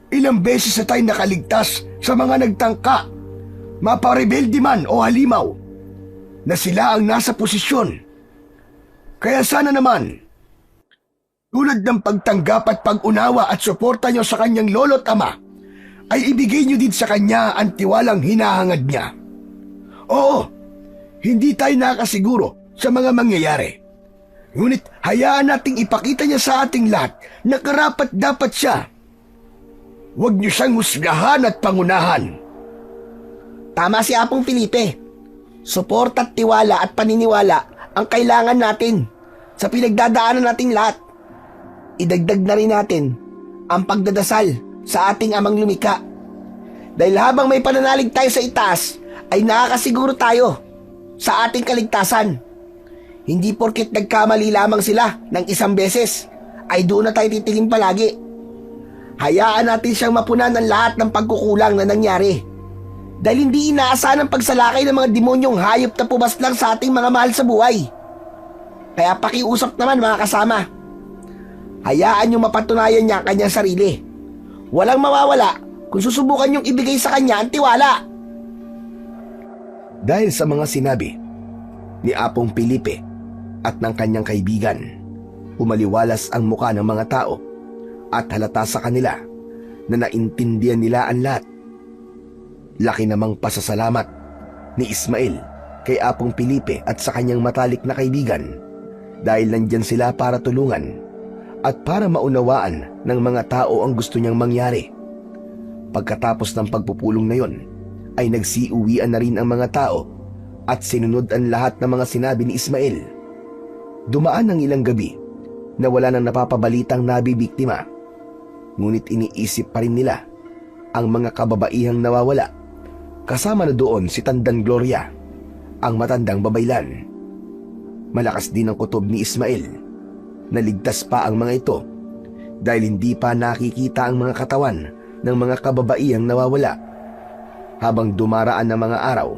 Ilang beses na tayo nakaligtas sa mga nagtangka, maparebelde man o halimaw, na sila ang nasa posisyon. Kaya sana naman, tulad ng pagtanggap at pag-unawa at suporta niyo sa kanyang lolo't ama, ay ibigay niyo din sa kanya ang tiwalang hinahangad niya. Oo, hindi tayo nakakasiguro sa mga mangyayari. Ngunit hayaan nating ipakita niya sa ating lahat na karapat-dapat siya. Huwag niyo siyang husgahan at pangunahan. Tama si Apong Felipe. Suporta at tiwala at paniniwala ang kailangan natin sa pinagdadaanan nating lahat. Idagdag na rin natin ang pagdadasal sa ating amang lumikha. Dahil habang may pananalig tayo sa itaas, ay nakakasiguro tayo sa ating kaligtasan. Hindi porket nagkamali lamang sila ng isang beses, ay doon na tayo titingin palagi. Hayaan natin siyang mapunan ng lahat ng pagkukulang na nangyari. Dahil hindi inaasahan ang pagsalakay ng mga demonyong hayop na pumaslang sa ating mga mahal sa buhay. Kaya pakiusap naman mga kasama. Hayaan niyong mapatunayan niya ang kanyang sarili. Walang mawawala kung susubukan niyong ibigay sa kanya ang tiwala. Dahil sa mga sinabi ni Apong Felipe at ng kanyang kaibigan, umaliwalas ang muka ng mga tao at halata sa kanila na naintindihan nila ang lahat. Laki namang pasasalamat ni Ismael kay Apong Felipe at sa kanyang matalik na kaibigan dahil nandyan sila para tulungan at para maunawaan ng mga tao ang gusto niyang mangyari. Pagkatapos ng pagpupulong na yon, ay nagsiuwian na rin ang mga tao at sinunod ang lahat ng mga sinabi ni Ismael. Dumaan ang ilang gabi na wala nang napapabalitang nabibiktima. Ngunit iniisip pa rin nila ang mga kababaihang nawawala. Kasama na doon si Tandang Gloria, ang matandang babaylan. Malakas din ang kutob ni Ismael. Naligtas pa ang mga ito dahil hindi pa nakikita ang mga katawan ng mga kababaihang nawawala. Habang dumaraan ng mga araw,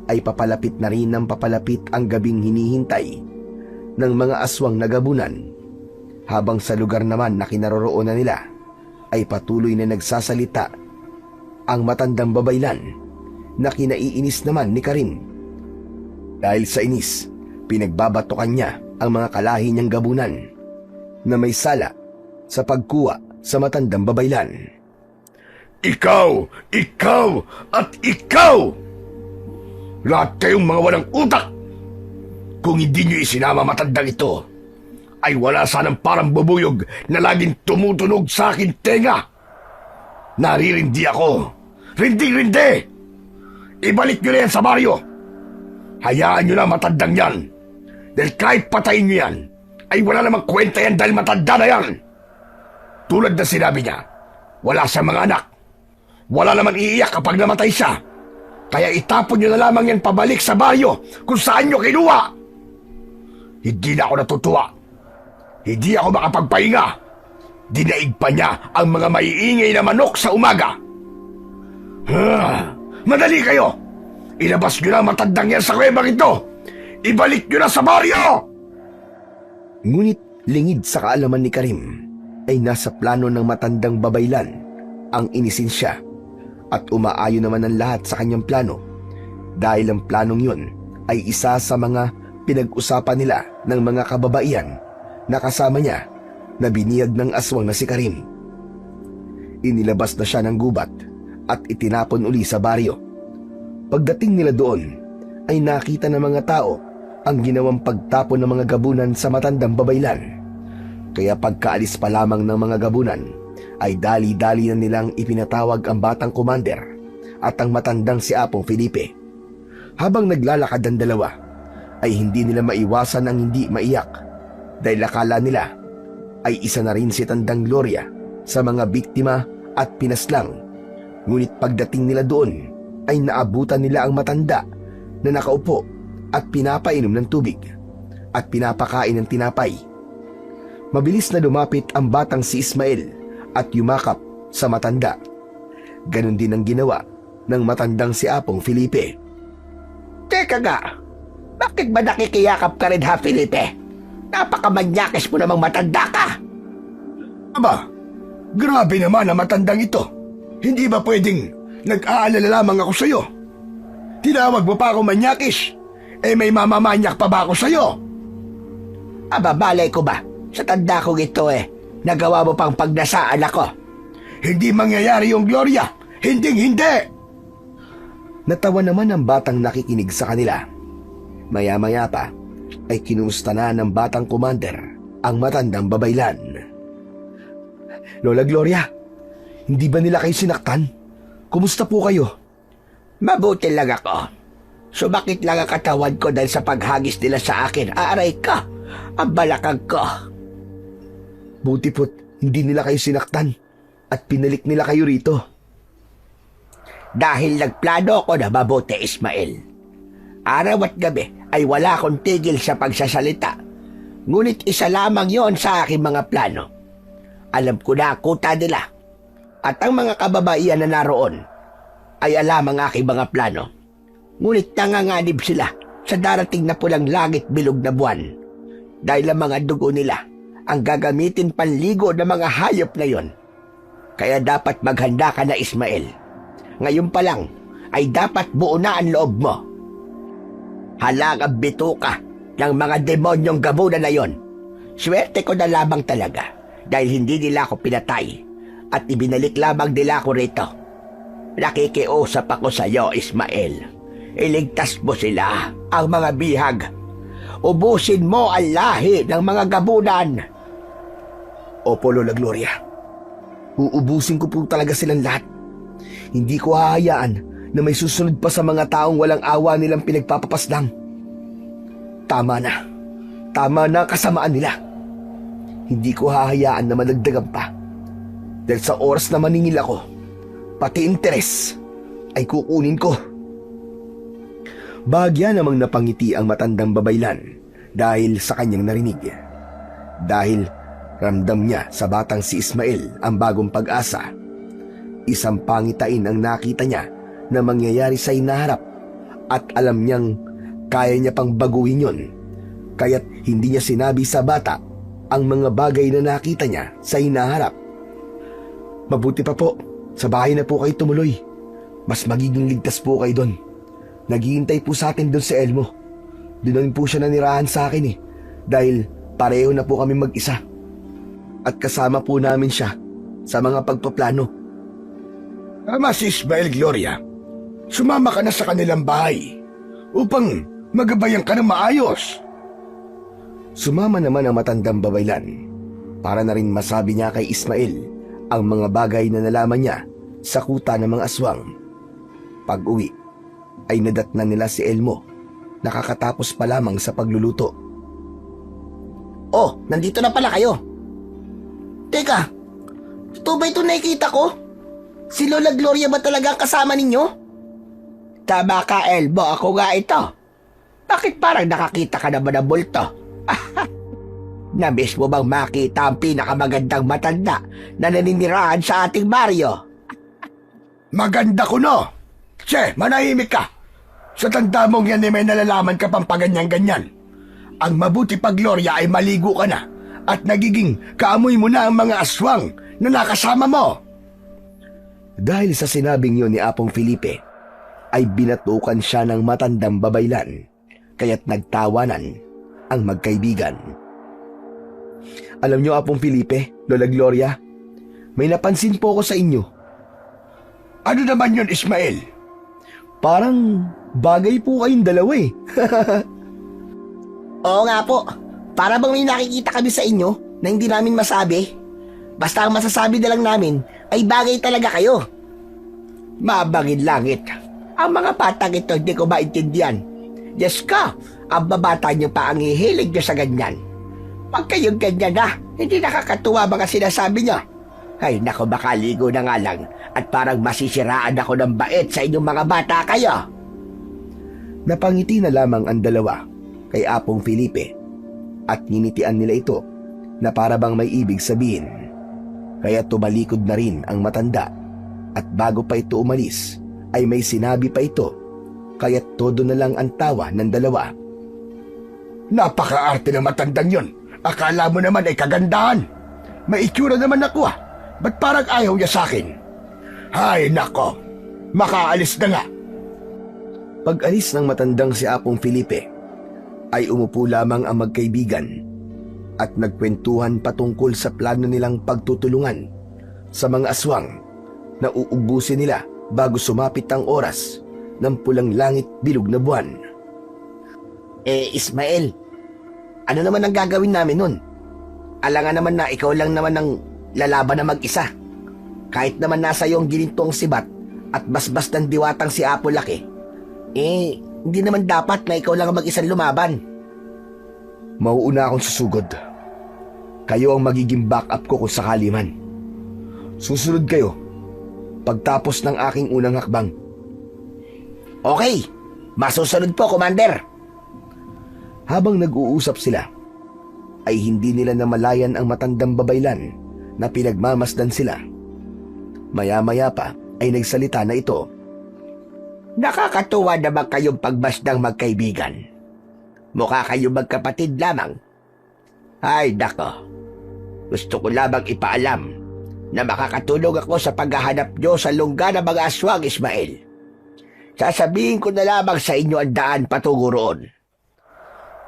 ay papalapit na rin ng papalapit ang gabing hinihintay ng mga aswang na gabunan. Habang sa lugar naman na kinaroroonan nila, ay patuloy na nagsasalita ang matandang babaylan na kinaiinis naman ni Karim. Dahil sa inis, pinagbabatukan niya ang mga kalahi niyang gabunan na may sala sa pagkuha sa matandang babaylan. Ikaw, at ikaw! Lahat kayong mga walang utak! Kung hindi niyo isinama matandang ito, ay wala sanang parang bubuyog na laging tumutunog sa akin tenga. Naririndi ako. Rindi! Ibalik niyo na yan sa baryo. Hayaan niyo na matandang yan. Dahil kahit patayin niyo yan, ay wala namang kwenta yan dahil matanda na yan. Tulad na sinabi niya, wala siyang mga anak. Wala naman iiyak kapag namatay siya. Kaya itapon niyo na lamang yan pabalik sa baryo kung saan niyo kinuha. Hindi na ako natutuwa. Hindi ako makapagpahinga. Dinaig pa niya ang mga maiingay na manok sa umaga. Madali kayo! Ilabas niyo na ang matandang yan sa kuwebang ito! Ibalik niyo na sa baryo! Ngunit lingid sa kaalaman ni Karim, ay nasa plano ng matandang babaylan ang inisensya at umaayon naman ang lahat sa kanyang plano dahil ang planong yun ay isa sa mga pinag-usapan nila ng mga kababaihan na kasama niya na biniyag ng aswang na si Karim. Inilabas na siya ng gubat at itinapon uli sa baryo. Pagdating nila doon ay nakita ng mga tao ang ginawang pagtapon ng mga gabunan sa matandang babaylan. Kaya pagkaalis pa lamang ng mga gabunan ay dali-dali na nilang ipinatawag ang batang commander at ang matandang si Apong Felipe. Habang naglalakad ang dalawa, ay hindi nila maiwasan ang hindi maiyak dahil akala nila ay isa na rin si Tandang Gloria sa mga biktima at pinaslang. Ngunit pagdating nila doon ay naabutan nila ang matanda na nakaupo at pinapainom ng tubig at pinapakain ng tinapay. Mabilis na lumapit ang batang si Ismael at yumakap sa matanda. Ganon din ang ginawa ng matandang si Apong Felipe. Teka nga, bakit ba nakikiyakap ka rin ha, Felipe? Napakamanyakis mo namang matanda ka. Aba, grabe naman ang matandang ito. Hindi ba pwedeng nag-aalala lamang ako sa'yo? Tinawag mo pa ako manyakis. May mamamanyak pa ba ako sa'yo? Aba, balay ko ba? Sa tanda kong ito nagawa mo pang pagdasaan ako. Hindi mangyayari yung Gloria. Hinding-hindi! Natawa naman ang batang nakikinig sa kanila. Maya-maya pa ay kinumusta na ng batang commander ang matandang babaylan. Lola Gloria, hindi ba nila kayo sinaktan? Kumusta po kayo? Mabuti lang ako. Sumakit lang ang katawan ko dahil sa paghagis nila sa akin. Aray ka! Ang balakang ko. Buti po't hindi nila kayo sinaktan at pinalik nila kayo rito. Dahil nagplano ako na mabuti, Ismael. Araw at gabi ay wala akong tigil sa pagsasalita. Ngunit isa lamang yon sa aking mga plano. Alam ko na ang kuta nila. At ang mga kababaihan na naroon ay alam ang aking mga plano. Ngunit nanganganib sila sa darating na pulang langit bilog na buwan. Dahil ang mga dugo nila ang gagamitin panligo ng mga hayop na yon. Kaya dapat maghanda ka na, Ismael. Ngayon pa lang ay dapat buo na ang loob mo. Halang bituka ng mga demonyong gabunan na yon. Swerte ko na lamang talaga dahil hindi nila ako pinatay at ibinalik lamang nila ako rito. Nakikiusap ako sa iyo, Ismael. Iligtas mo sila, ang mga bihag. Ubusin mo ang lahi ng mga gabunan. Opo, Lola Gloria. Uubusin ko po talaga silang lahat. Hindi ko hahayaan na may susunod pa sa mga taong walang awa nilang pinagpapapaslang. Tama na. Tama na ang kasamaan nila. Hindi ko hahayaan na madagdagan pa. Dahil sa oras na maningil ako, pati interes ay kukunin ko. Bahagya namang napangiti ang matandang babaylan dahil sa kanyang narinig. Dahil ramdam niya sa batang si Ismael ang bagong pag-asa. Isang pangitain ang nakita niya na mangyayari sa hinaharap at alam niyang kaya niya pang baguhin yon. Kaya't hindi niya sinabi sa bata ang mga bagay na nakita niya sa hinaharap. Mabuti pa po, sa bahay na po kayo tumuloy. Mas magiging ligtas po kayo doon. Naghihintay po sa atin doon si Elmo. Doon po siya nanirahan sa akin dahil pareho na po kami mag-isa. At kasama po namin siya sa mga pagpaplano. Ama si Ismael, Gloria. Sumama ka na sa kanilang bahay upang magabayan ka ng maayos. Sumama naman ang matandang babaylan para na rin masabi niya kay Ismael ang mga bagay na nalaman niya sa kuta ng mga aswang. Pag-uwi ay nadatnan nila si Elmo, nakakatapos pa lamang sa pagluluto. Oh, nandito na pala kayo. Teka, totoo ba ito nakikita ko? Si Lola Gloria ba talaga ang kasama ninyo? Tama ka, Elmo. Ako nga ito. Bakit parang nakakita ka naman ng bulto? Namiss mo bang makita ang pinakamagandang matanda na naninirahan sa ating baryo? Maganda ko, no? Che, manahimik ka. Sa tanda mong yan may nalalaman ka pang paganyan-ganyan. Ang mabuti pa, Gloria, ay maligo ka na at nagiging kaamoy mo na ang mga aswang na nakasama mo. Dahil sa sinabing yun ni Apong Felipe, ay binatukan siya ng matandang babaylan, kaya't nagtawanan ang magkaibigan. Alam niyo, Apong Felipe, Lola Gloria, may napansin po ako sa inyo. Ano naman yun, Ismael? Parang bagay po kayong dalawa Oo nga po. Para bang may nakikita kami sa inyo na hindi namin masabi? Basta ang masasabi na lang namin ay bagay talaga kayo. Mabangin langit. Ang mga batang ito hindi ko maintindihan. Diyos ka, ang babata niyo pa ang hihilig niyo sa ganyan. Pag kayong ganyan na, hindi nakakatuwa mga sinasabi niyo. Ay nako, makaligo na nga lang at parang masisiraan ako ng bait sa inyong mga bata kayo. Napangiti na lamang ang dalawa kay Apong Felipe at ninitian nila ito na para bang may ibig sabihin. Kaya tumalikod na rin ang matanda at bago pa ito umalis ay may sinabi pa ito, kaya todo na lang ang tawa ng dalawa. Napaka-arte ng matandang yun. Akala mo naman ay kagandahan. May itsura naman ako Ba't parang ayaw niya sa akin? Hay nako, makaalis na nga. Pag-alis ng matandang si Apong Felipe, ay umupo lamang ang magkaibigan at nagkwentuhan patungkol sa plano nilang pagtutulungan sa mga aswang na uubusin nila bago sumapit ang oras ng pulang langit bilog na buwan. Ismael, ano naman ang gagawin namin nun? Alangan naman na ikaw lang naman ang lalaban na mag-isa. Kahit naman nasa iyo ang ginintong sibat at basbas ng diwatang si Apo Laki, hindi naman dapat na ikaw lang ang mag-isang lumaban. Mauuna akong susugod. Kayo ang magiging backup ko kung sakali man. Susunod kayo pagtapos ng aking unang hakbang. Okay, masusunod po, Commander. Habang nag-uusap sila, ay hindi nila namalayan ang matandang babaylan na pinagmamasdan sila. Maya-maya pa ay nagsalita na ito. Nakakatuwa naman kayong pagmasdang magkaibigan. Mukha kayong magkapatid lamang. Ay, nako. Gusto ko lamang ipaalam na makakatulong ako sa paghahanap nyo sa lungga ng mga aswang, Ismael. Sasabihin ko na lamang sa inyo ang daan patungo roon.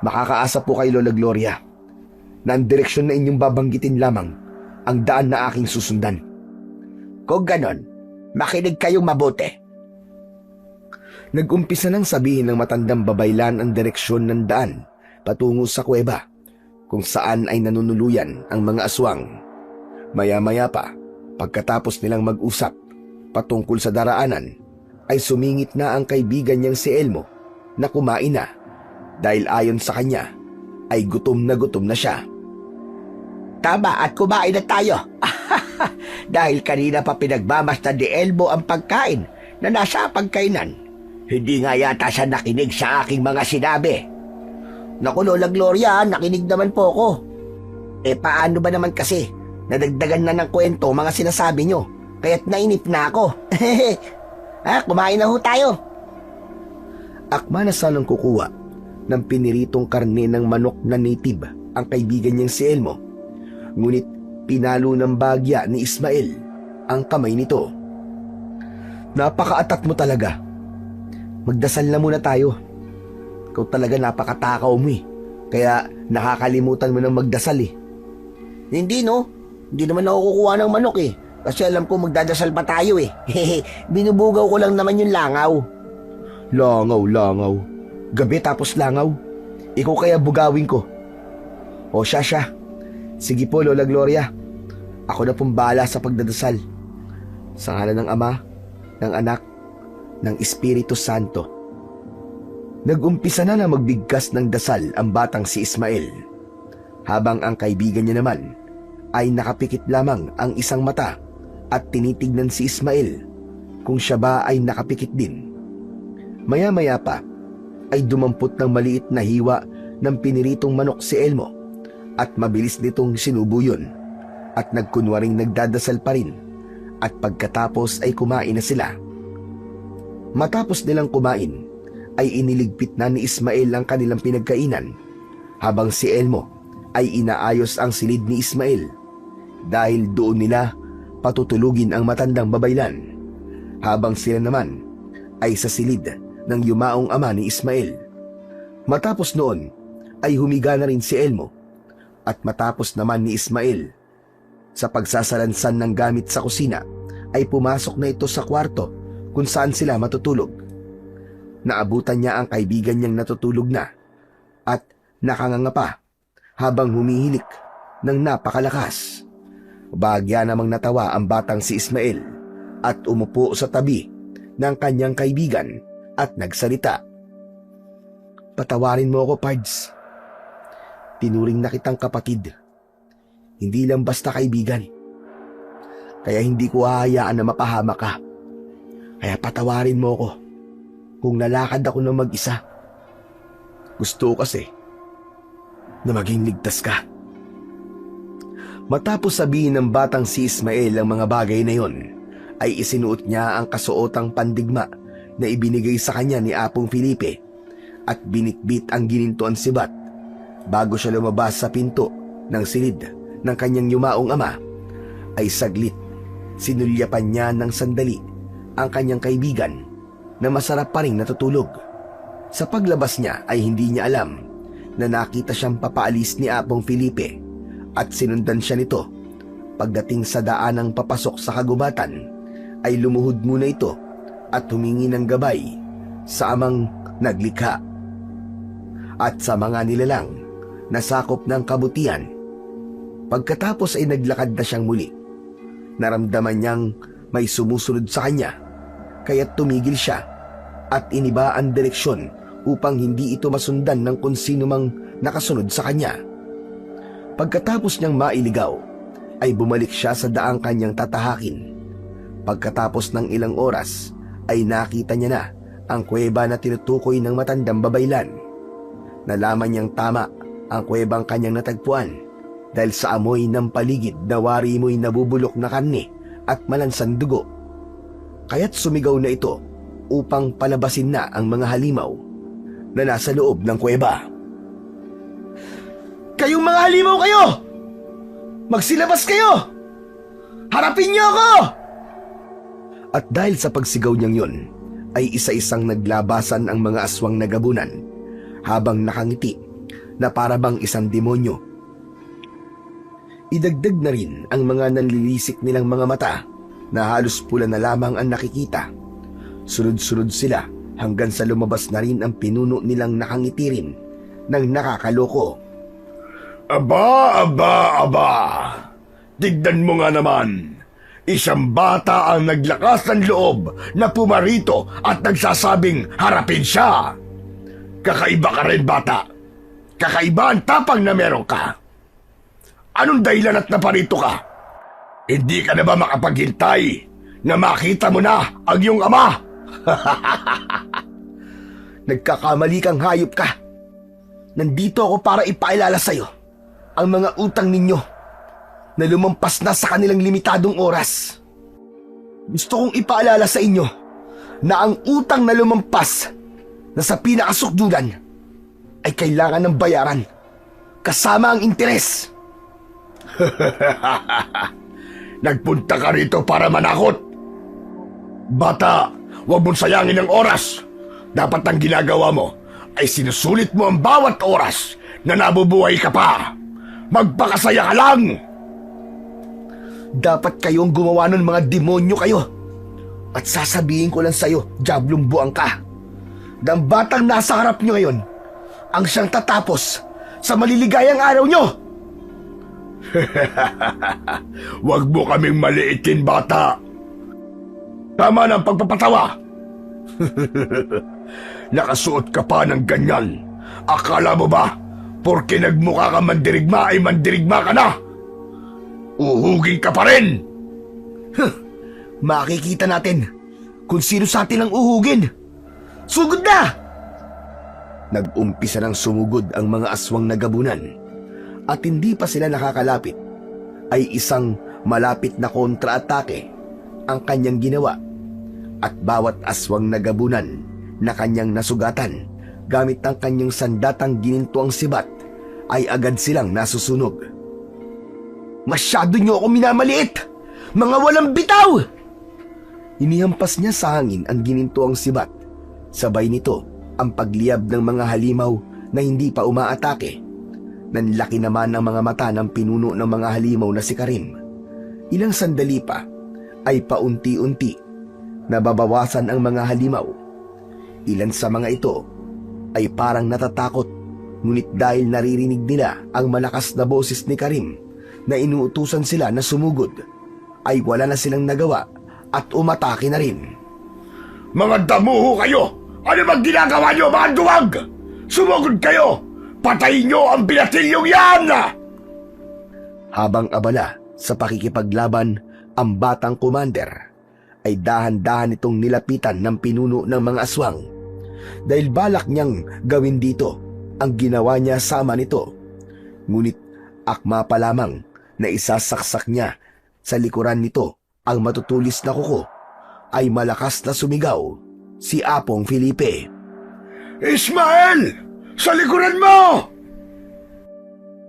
Makakaasa po kay Lola Gloria na ang direksyon na inyong babanggitin lamang ang daan na aking susundan. Kung ganon, makinig kayong mabuti. Nag-umpisa nang sabihin ng matandang babaylan ang direksyon ng daan patungo sa kuweba kung saan ay nanunuluyan ang mga aswang. Maya-maya pa, pagkatapos nilang mag-usap patungkol sa daraanan, ay sumingit na ang kaibigan niyang si Elmo na kumain na dahil ayon sa kanya ay gutom na siya. Tama, at kumain na tayo. Dahil kanina pa pinagmamasdan ni Elmo ang pagkain na nasa pagkainan. Hindi nga yata siya nakinig sa aking mga sinabi. Naku, Lola Gloria, nakinig naman po ako. Paano ba naman kasi? Nadagdagan na ng kwento mga sinasabi nyo, kaya't nainip na ako. Kumain na ho tayo. Akma na sanang kukuha ng piniritong karne ng manok na native ang kaibigan niyang si Elmo. Ngunit pinalo ng bagya ni Ismael ang kamay nito. Napakaatat mo talaga. Magdasal na muna tayo. Ikaw talaga napakatakaw mo kaya nakakalimutan mo ng magdasal Hindi no, hindi naman ako kukuha ng manok kasi alam ko magdadasal pa tayo Binubugaw ko lang naman yung langaw. Langaw. Gabi tapos langaw. Ikaw kaya bugawin ko. O siya. Sige po, Lola Gloria. Ako na pong bahala sa pagdadasal. Sa ngalan ng Ama, ng Anak, ng Espiritu Santo. Nag-umpisa na magbigkas ng dasal ang batang si Ismael, habang ang kaibigan niya naman ay nakapikit lamang ang isang mata at tinitignan si Ismael kung siya ba ay nakapikit din. Maya-maya pa ay dumampot ng maliit na hiwa ng piniritong manok si Elmo at mabilis nitong sinubo yun at nagkunwaring nagdadasal pa rin at pagkatapos ay kumain na sila. Matapos nilang kumain ay iniligpit na ni Ismael ang kanilang pinagkainan habang si Elmo ay inaayos ang silid ni Ismael dahil doon nila patutulugin ang matandang babaylan habang sila naman ay sa silid ng yumaong ama ni Ismael. Matapos noon ay humiga na rin si Elmo at matapos naman ni Ismael sa pagsasalansan ng gamit sa kusina ay pumasok na ito sa kwarto kung saan sila matutulog. Naabutan niya ang kaibigan niyang natutulog na at nakanganga pa habang humihilik ng napakalakas. Bagya namang natawa ang batang si Ismael at umupo sa tabi ng kanyang kaibigan at nagsalita. Patawarin mo ako, Pards. Tinuring na kitang kapatid. Hindi lang basta kaibigan. Kaya hindi ko hahayaan na mapahama ka. Kaya patawarin mo ako kung lalakad ako ng mag-isa. Gusto ko kasi na maging ligtas ka. Matapos sabihin ng batang si Ismael ang mga bagay na yon, ay isinuot niya ang kasuotang pandigma na ibinigay sa kanya ni Apong Felipe at binitbit ang ginintuan sibat bago siya lumabas sa pinto ng silid ng kanyang yumaong ama. Ay saglit sinulyapan niya ng sandali ang kanyang kaibigan na masarap pa rin natutulog. Sa paglabas niya ay hindi niya alam na nakita siyang papaalis ni Apong Felipe at sinundan siya nito. Pagdating sa daanang papasok sa kagubatan ay lumuhod muna ito at humingi ng gabay sa amang naglikha at sa mga nilalang na sakop ng kabutihan. Pagkatapos ay naglakad na siyang muli. Naramdaman niyang may sumusunod sa kanya, kaya't tumigil siya at iniba ang direksyon upang hindi ito masundan ng kung sino mang nakasunod sa kanya. Pagkatapos niyang mailigaw, ay bumalik siya sa daang kanyang tatahakin. Pagkatapos ng ilang oras, ay nakita niya na ang kuweba na tinutukoy ng matandang babaylan. Nalaman niyang tama ang kuwebang kanyang natagpuan dahil sa amoy ng paligid na wari mo'y nabubulok na karne at malansang dugo. Kaya't sumigaw na ito upang palabasin na ang mga halimaw na nasa loob ng kuweba. Kayong mga halimaw kayo! Magsilabas kayo! Harapin niyo ako! At dahil sa pagsigaw niyang yun, ay isa-isang naglabasan ang mga aswang na gabunan habang nakangiti na para bang isang demonyo. Idagdag na rin ang mga nanlilisik nilang mga mata na halos pula na lamang ang nakikita. Sunod-sunod sila hanggang sa lumabas na rin ang pinuno nilang nakangiti rin ng nakakaloko. Aba, aba, aba! Tignan mo nga naman! Isang bata ang naglakas ng loob na pumarito at nagsasabing harapin siya. Kakaiba ka rin, bata. Kakaiba ang tapang na meron ka. Anong dahilan at naparito ka? Hindi ka na ba makapaghintay na makita mo na ang iyong ama? Nagkakamali kang hayop ka. Nandito ako para ipaalala sa'yo ang mga utang ninyo na lumampas na sa kanilang limitadong oras. Gusto kong ipaalala sa inyo na ang utang na lumampas na sa pinakasukdulan ay kailangan ng bayaran kasama ang interes. Nagpunta ka rito para manakot. Bata, huwag mong sayangin ang oras. Dapat ang ginagawa mo ay sinusulit mo ang bawat oras na nabubuhay ka pa. Magpakasaya ka lang! Dapat kayong gumawa ng mga demonyo kayo. At sasabihin ko lang sa'yo, diablong buang ka, na ang batang nasa harap nyo ngayon ang siyang tatapos sa maliligayang araw nyo. Huwag mo kaming maliitin, bata. Tama na ang pagpapatawa. Nakasuot ka pa ng ganyan. Akala mo ba, porke nagmukha ka mandirigma ay mandirigma ka na? Uhugin ka pa rin! Makikita natin kung sino sa atin ang uhugin. Sugod na! Nag-umpisa ng sumugod ang mga aswang na gabunan at hindi pa sila nakakalapit ay isang malapit na kontra-atake ang kanyang ginawa at bawat aswang na gabunan na kanyang nasugatan gamit ang kanyang sandatang ginintuang sibat ay agad silang nasusunog. Masyado niyo ako minamaliit! Mga walang bitaw! Inihampas niya sa hangin ang ginintuang sibat. Sabay nito ang pagliyab ng mga halimaw na hindi pa umaatake. Nanlaki naman ang mga mata ng pinuno ng mga halimaw na si Karim. Ilang sandali pa ay paunti-unti nababawasan ang mga halimaw. Ilan sa mga ito ay parang natatakot, ngunit dahil naririnig nila ang malakas na boses ni Karim na inuutusan sila na sumugod, ay wala na silang nagawa at umatake na rin. Mga damuho kayo! Ano bang ginagawa nyo, mga duwag? Sumugod kayo! Patayin nyo ang binatilyong yan! Habang abala sa pakikipaglaban ang batang commander, ay dahan-dahan itong nilapitan ng pinuno ng mga aswang. Dahil balak niyang gawin dito ang ginawa niya sama nito. Ngunit akma pa lamang na isasaksak niya sa likuran nito ang matutulis na kuko, ay malakas na sumigaw si Apong Felipe. Ismael! Sa likuran mo!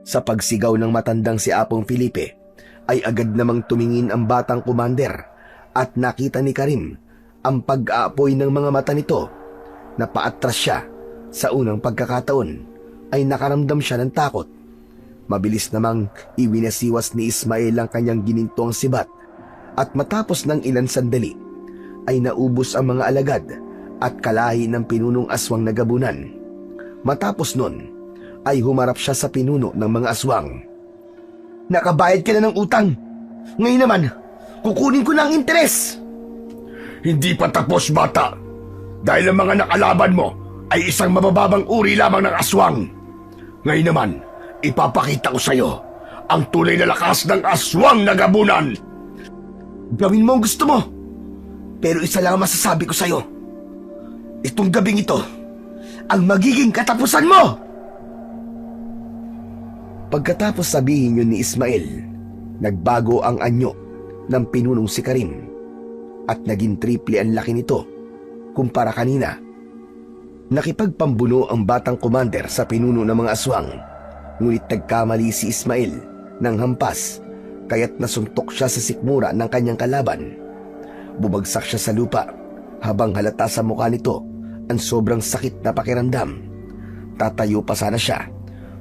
Sa pagsigaw ng matandang si Apong Felipe, ay agad namang tumingin ang batang commander at nakita ni Karim ang pag-aapoy ng mga mata nito. Napaatras siya. Sa unang pagkakataon ay nakaramdam siya ng takot. Mabilis namang iwinasiwas ni Ismael ang kanyang ginintuang sibat at matapos ng ilan sandali ay naubos ang mga alagad at kalahi ng pinunong aswang na gabunan. Matapos nun, ay humarap siya sa pinuno ng mga aswang. Nakabayad ka na ng utang. Ngayon naman, kukunin ko na ang interes. Hindi pa tapos, bata. Dahil ang mga nakalaban mo ay isang mabababang uri lamang ng aswang. Ngayon naman, ipapakita ko sa'yo ang tunay na lakas ng aswang na gabunan. Gawin mo ang gusto mo. Pero isa lang ang masasabi ko sa'yo. Itong gabing ito, ang magiging katapusan mo! Pagkatapos sabihin yun ni Ismael, nagbago ang anyo ng pinunong si Karim at naging triple ang laki nito kumpara kanina. Nakipagpambuno ang batang commander sa pinuno ng mga aswang, ngunit nagkamali si Ismael ng hampas kaya't nasuntok siya sa sikmura ng kanyang kalaban. Bumagsak siya sa lupa habang halata sa mukha nito ang sobrang sakit na pakiramdam. Tatayo pa sana siya,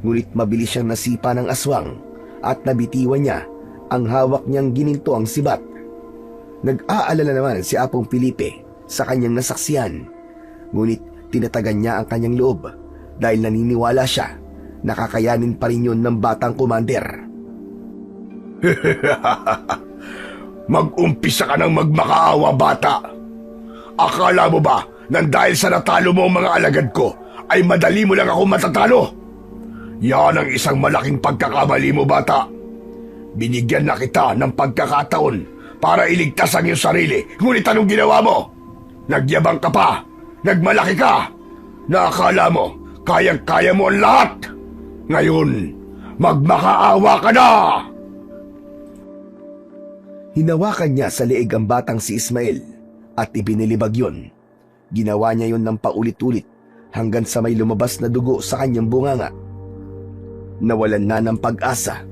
ngunit mabilis siyang nasipa ng aswang at nabitiwan niya ang hawak niyang gininto ang sibat. Nag-aalala naman si Apong Felipe sa kanyang nasaksihan, ngunit tinatagan niya ang kanyang loob dahil naniniwala siya na kakayanin pa rin yun ng batang commander. Mag-umpisa ka ng magmakaawa, bata. Akala mo ba nang dahil sa natalo mo ang mga alagad ko ay madali mo lang ako matatalo? Yan ang isang malaking pagkakamali mo, bata. Binigyan na kita ng pagkakataon para iligtas ang iyong sarili, ngunit anong ginawa mo? Nagyabang ka pa, nagmalaki ka, nakakala mo kayang-kaya mo ang lahat. Ngayon, magmakaawa ka na! Hinawakan niya sa leeg ang batang si Ismael at ibinilibag yun. Ginawa niya yun ng paulit-ulit hanggang sa may lumabas na dugo sa kanyang bunganga. Nawalan na ng pag-asa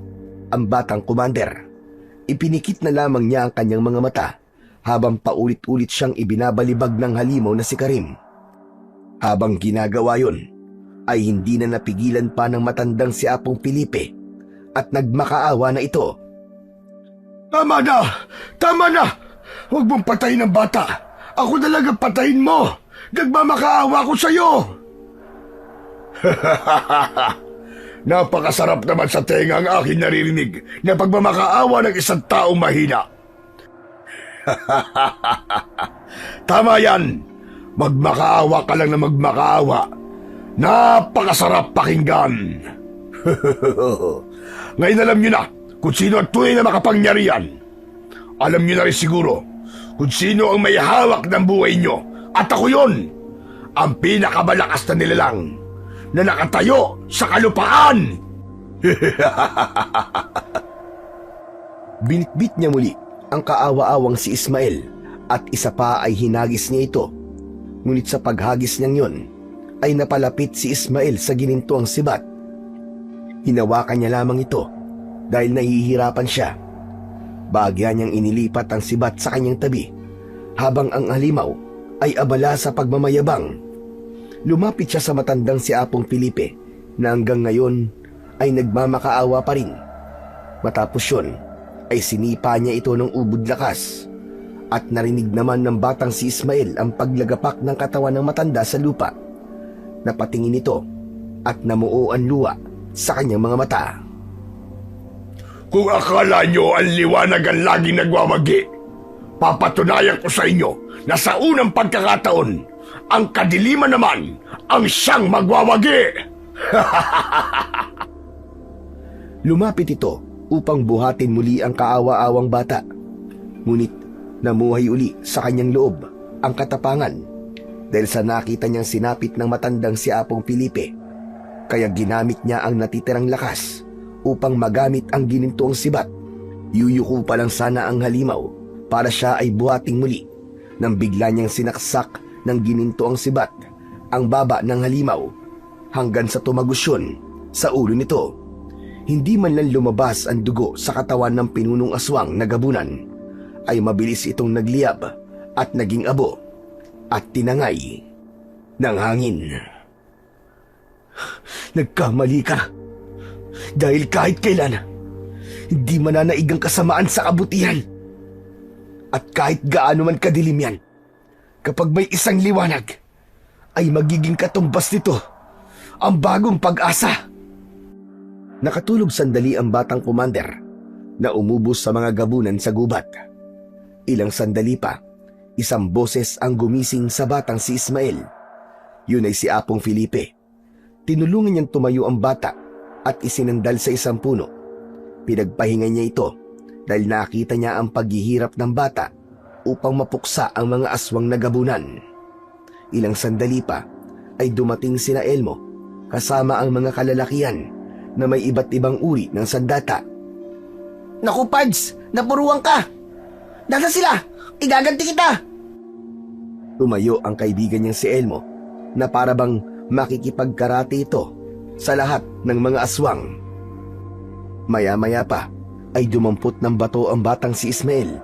ang batang commander. Ipinikit na lamang niya ang kanyang mga mata habang paulit-ulit siyang ibinabalibag ng halimaw na si Karim. Habang ginagawa yun, ay hindi na napigilan pa ng matandang si Apong Felipe at nagmakaawa na ito. Tama na! Tama na! Huwag mong patayin ang bata! Ako talaga patayin mo! Nagmamakaawa ko sa'yo! Napakasarap naman sa tenga ang aking naririnig na pagmamakaawa ng isang taong mahina. Tama yan! Magmakaawa ka lang na magmakaawa. Napakasarap pakinggan! Ngayon alam nyo na kung sino ang tunay na makapangyarihan. Alam nyo na rin siguro kung sino ang may hawak ng buhay nyo. At ako yun, ang pinakamalakas na nilalang na nakatayo sa kalupaan. Binitbit niya muli ang kaawa-awang si Ismael at isa pa ay hinagis niya ito. Ngunit sa paghagis niyang yun, ay napalapit si Ismael sa ginintuang sibat. Hinawakan niya lamang ito dahil nahihirapan siya. Bahagya niyang inilipat ang sibat sa kanyang tabi habang ang halimaw ay abala sa pagmamayabang. Lumapit siya sa matandang si Apong Felipe na hanggang ngayon ay nagmamakaawa pa rin. Matapos yun ay sinipa niya ito ng ubod lakas at narinig naman ng batang si Ismael ang paglagapak ng katawan ng matanda sa lupa. Napatingin ito at namuo ang luha sa kanyang mga mata. Kung akala nyo ang liwanag ang laging nagwawagi, papatunayan ko sa inyo na sa unang pagkakataon, ang kadiliman naman ang siyang magwawagi. Lumapit ito upang buhatin muli ang kaawa-awang bata. Ngunit namuhay uli sa kanyang loob ang katapangan dahil sa nakita niyang sinapit ng matandang si Apong Felipe. Kaya ginamit niya ang natitirang lakas upang magamit ang ginintuang sibat. Yuyuko pa lang sana ang halimaw para siya ay buhating muli nang bigla niyang sinaksak ng ginintuang sibat ang baba ng halimaw hanggang sa tumagusyon sa ulo nito. Hindi man lang lumabas ang dugo sa katawan ng pinunong aswang na gabunan, ay mabilis itong nagliyab at naging abo at tinangay ng hangin. Nagkamali ka. Dahil kahit kailan, hindi mananaig ang kasamaan sa kabutihan. At kahit gaano man kadilim yan, Kapag may isang liwanag, ay magiging katumbas nito ang bagong pag-asa. Nakatulog sandali ang batang commander na umubos sa mga gabunan sa gubat. Ilang sandali pa, isang boses ang gumising sa batang si Ismael. Yun ay si Apong Felipe. Tinulungan niyang tumayo ang bata at isinandal sa isang puno. Pinagpahinga niya ito dahil nakita niya ang paghihirap ng bata upang mapuksa ang mga aswang na gabunan. Ilang sandali pa ay dumating sina Elmo kasama ang mga kalalakihan na may iba't ibang uri ng sandata. Naku, Pards! Napuruan ka! Nasa sila? Igaganti kita! Tumayo ang kaibigan niyang si Elmo na para bang makikipagkarate ito sa lahat ng mga aswang. Maya-maya pa ay dumampot ng bato ang batang si Ismael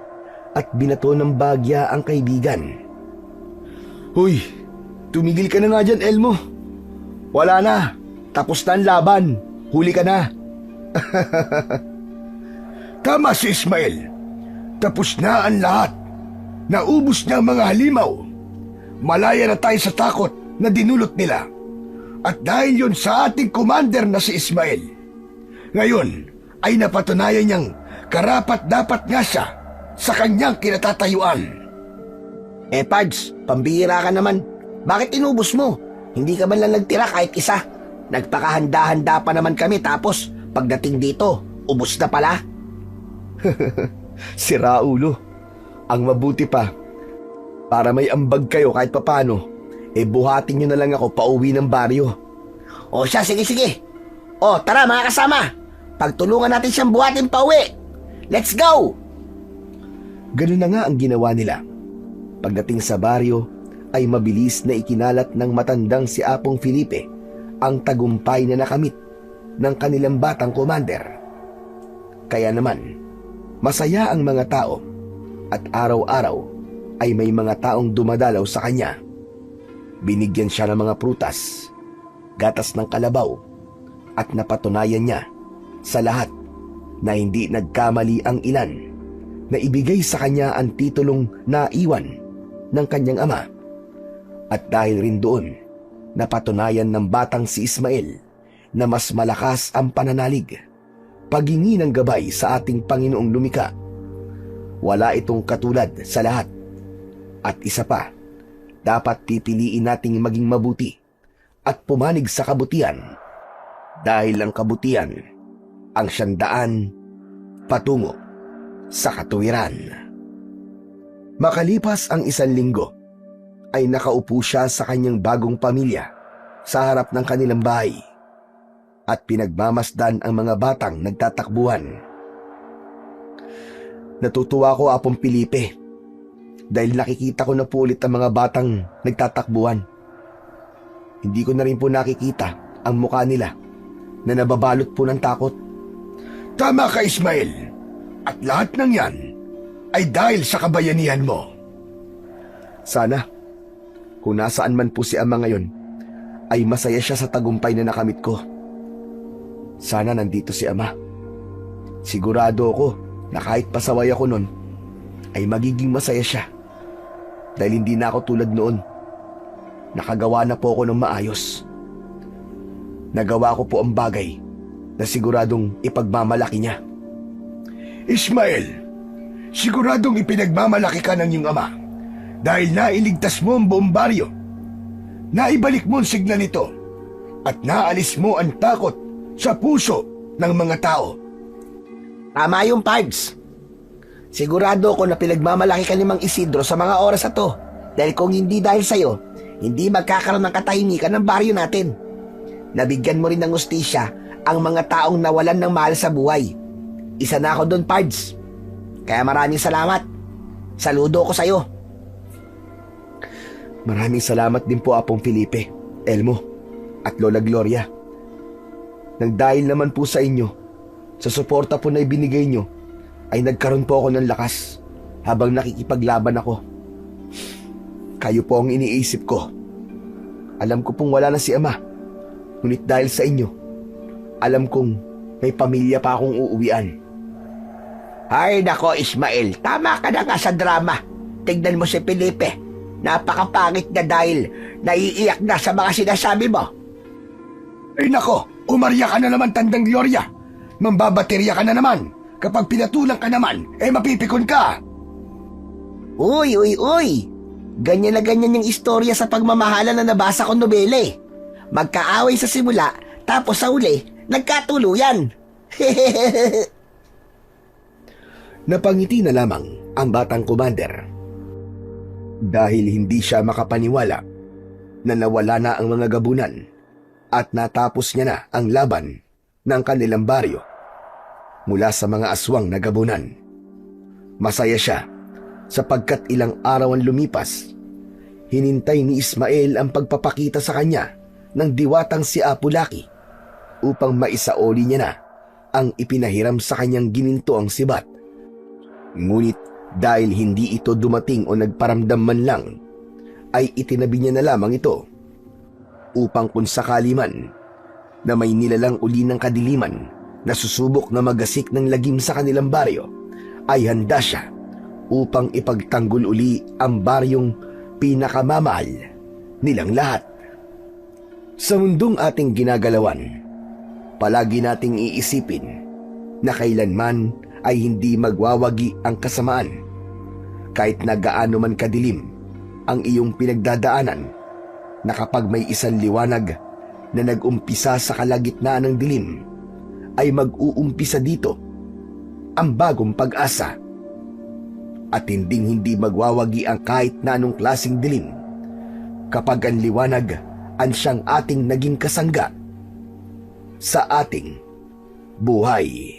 at binato ng bagya ang kaibigan. Huy, tumigil ka na nga dyan, Elmo. Wala na, tapos na ang laban. Huli ka na. Tama si Ismael. Tapos na ang lahat. Naubos na ang mga halimaw. Malaya na tayo sa takot na dinulot nila. At dahil yun sa ating commander na si Ismael, ngayon ay napatunayan niyang karapat-dapat nga siya sa kanyang kinatatayuan. Pards, pambihira ka naman. Bakit inubos mo? Hindi ka man lang nagtira kahit isa. Nagpakahanda-handa pa naman kami tapos pagdating dito, ubos na pala. Sira ulo. Ang mabuti pa, para may ambag kayo kahit papano, buhatin nyo na lang ako pauwi ng baryo. O siya, sige. O, tara mga kasama. Pagtulungan natin siyang buhatin pauwi. Let's go! Ganun na nga ang ginawa nila. Pagdating sa baryo, ay mabilis na ikinalat ng matandang si Apong Felipe ang tagumpay na nakamit ng kanilang batang commander. Kaya naman, masaya ang mga tao at araw-araw ay may mga taong dumadalaw sa kanya. Binigyan siya ng mga prutas, gatas ng kalabaw at napatunayan niya sa lahat na hindi nagkamali ang ilan na ibigay sa kanya ang titulong naiwan ng kanyang ama. At dahil rin doon, napatunayan ng batang si Ismael na mas malakas ang pananalig, paghingi ng gabay sa ating Panginoong lumikha. Wala itong katulad sa lahat. At isa pa, dapat pipiliin nating maging mabuti at pumanig sa kabutihan dahil ang kabutihan ang siyandaan patungo sa katuwiran. Makalipas ang 1 linggo, ay nakaupo siya sa kanyang bagong pamilya sa harap ng kanilang bahay at pinagmamasdan ang mga batang nagtatakbuhan. Natutuwa ko, Apong Felipe, dahil nakikita ko na po ulit ang mga batang nagtatakbuhan. Hindi ko na rin po nakikita ang mukha nila na nababalot po ng takot. Tama ka, Ismael. At lahat ng yan ay dahil sa kabayanihan mo. Sana, kung nasaan man po si Ama ngayon, ay masaya siya sa tagumpay na nakamit ko. Sana nandito si Ama. Sigurado ako na kahit pasaway ako nun, ay magiging masaya siya. Dahil hindi na ako tulad noon. Nakagawa na po ako ng maayos. Nagawa ko po ang bagay na siguradong ipagmamalaki niya. Ismael, siguradong ipinagmamalaki ka ng iyong ama dahil nailigtas mo ang buong baryo. Naibalik mo ang sigla nito at naalis mo ang takot sa puso ng mga tao. Tama yung Pards. Sigurado ko na pinagmamalaki ka ni Mang Isidro sa mga oras na to. Dahil kung hindi dahil sa'yo, hindi magkakaroon ng katahimikan ng baryo natin. Nabigyan mo rin ng hustisya ang mga taong nawalan ng mahal sa buhay. Isa na ako doon, Pards. Kaya maraming salamat. Saludo ko sa'yo. Maraming salamat din po, Apong Felipe, Elmo, at Lola Gloria. Nang dahil naman po sa inyo, sa suporta po na ibinigay nyo, ay nagkaroon po ako ng lakas habang nakikipaglaban ako. Kayo po ang iniisip ko. Alam ko pong wala na si Ama, ngunit dahil sa inyo, alam kong may pamilya pa akong uuwian. Ay nako Ismael, tama ka na nga sa drama. Tignan mo si Felipe. Napakapangit na dahil naiiyak na sa mga sinasabi mo. Ay nako, umarya ka na naman, Tandang Gloria. Mambabaterya ka na naman. Kapag pinatulang ka naman, mapipikon ka. Uy! Ganyan na ganyan yung istorya sa pagmamahalan na nabasa kong nobela eh. Magkaaway sa simula, tapos sa uli, nagkatuluyan. Napangiti na lamang ang batang commander. Dahil hindi siya makapaniwala na nawala na ang mga gabunan at natapos niya na ang laban ng kanilang baryo mula sa mga aswang na gabunan. Masaya siya sapagkat ilang araw ang lumipas. Hinintay ni Ismael ang pagpapakita sa kanya ng diwatang si Apu Laki upang maisaoli niya na ang ipinahiram sa kanyang gininto ang sibat. Ngunit dahil hindi ito dumating o nagparamdam man lang, ay itinabi niya na lamang ito upang kung sakali man na may nilalang uli ng kadiliman na susubok na magasik ng lagim sa kanilang baryo, ay handa siya upang ipagtanggol uli ang baryong pinakamamahal nilang lahat. Sa mundong ating ginagalawan, palagi nating iisipin na kailanman ay hindi magwawagi ang kasamaan. Kahit na gaano man kadilim ang iyong pinagdadaanan, na kapag may isang liwanag na nag-umpisa sa kalagitnaan ng dilim, ay mag-uumpisa dito ang bagong pag-asa. At hindi magwawagi ang kahit na anong klaseng dilim kapag ang liwanag ang siyang ating naging kasangga sa ating buhay.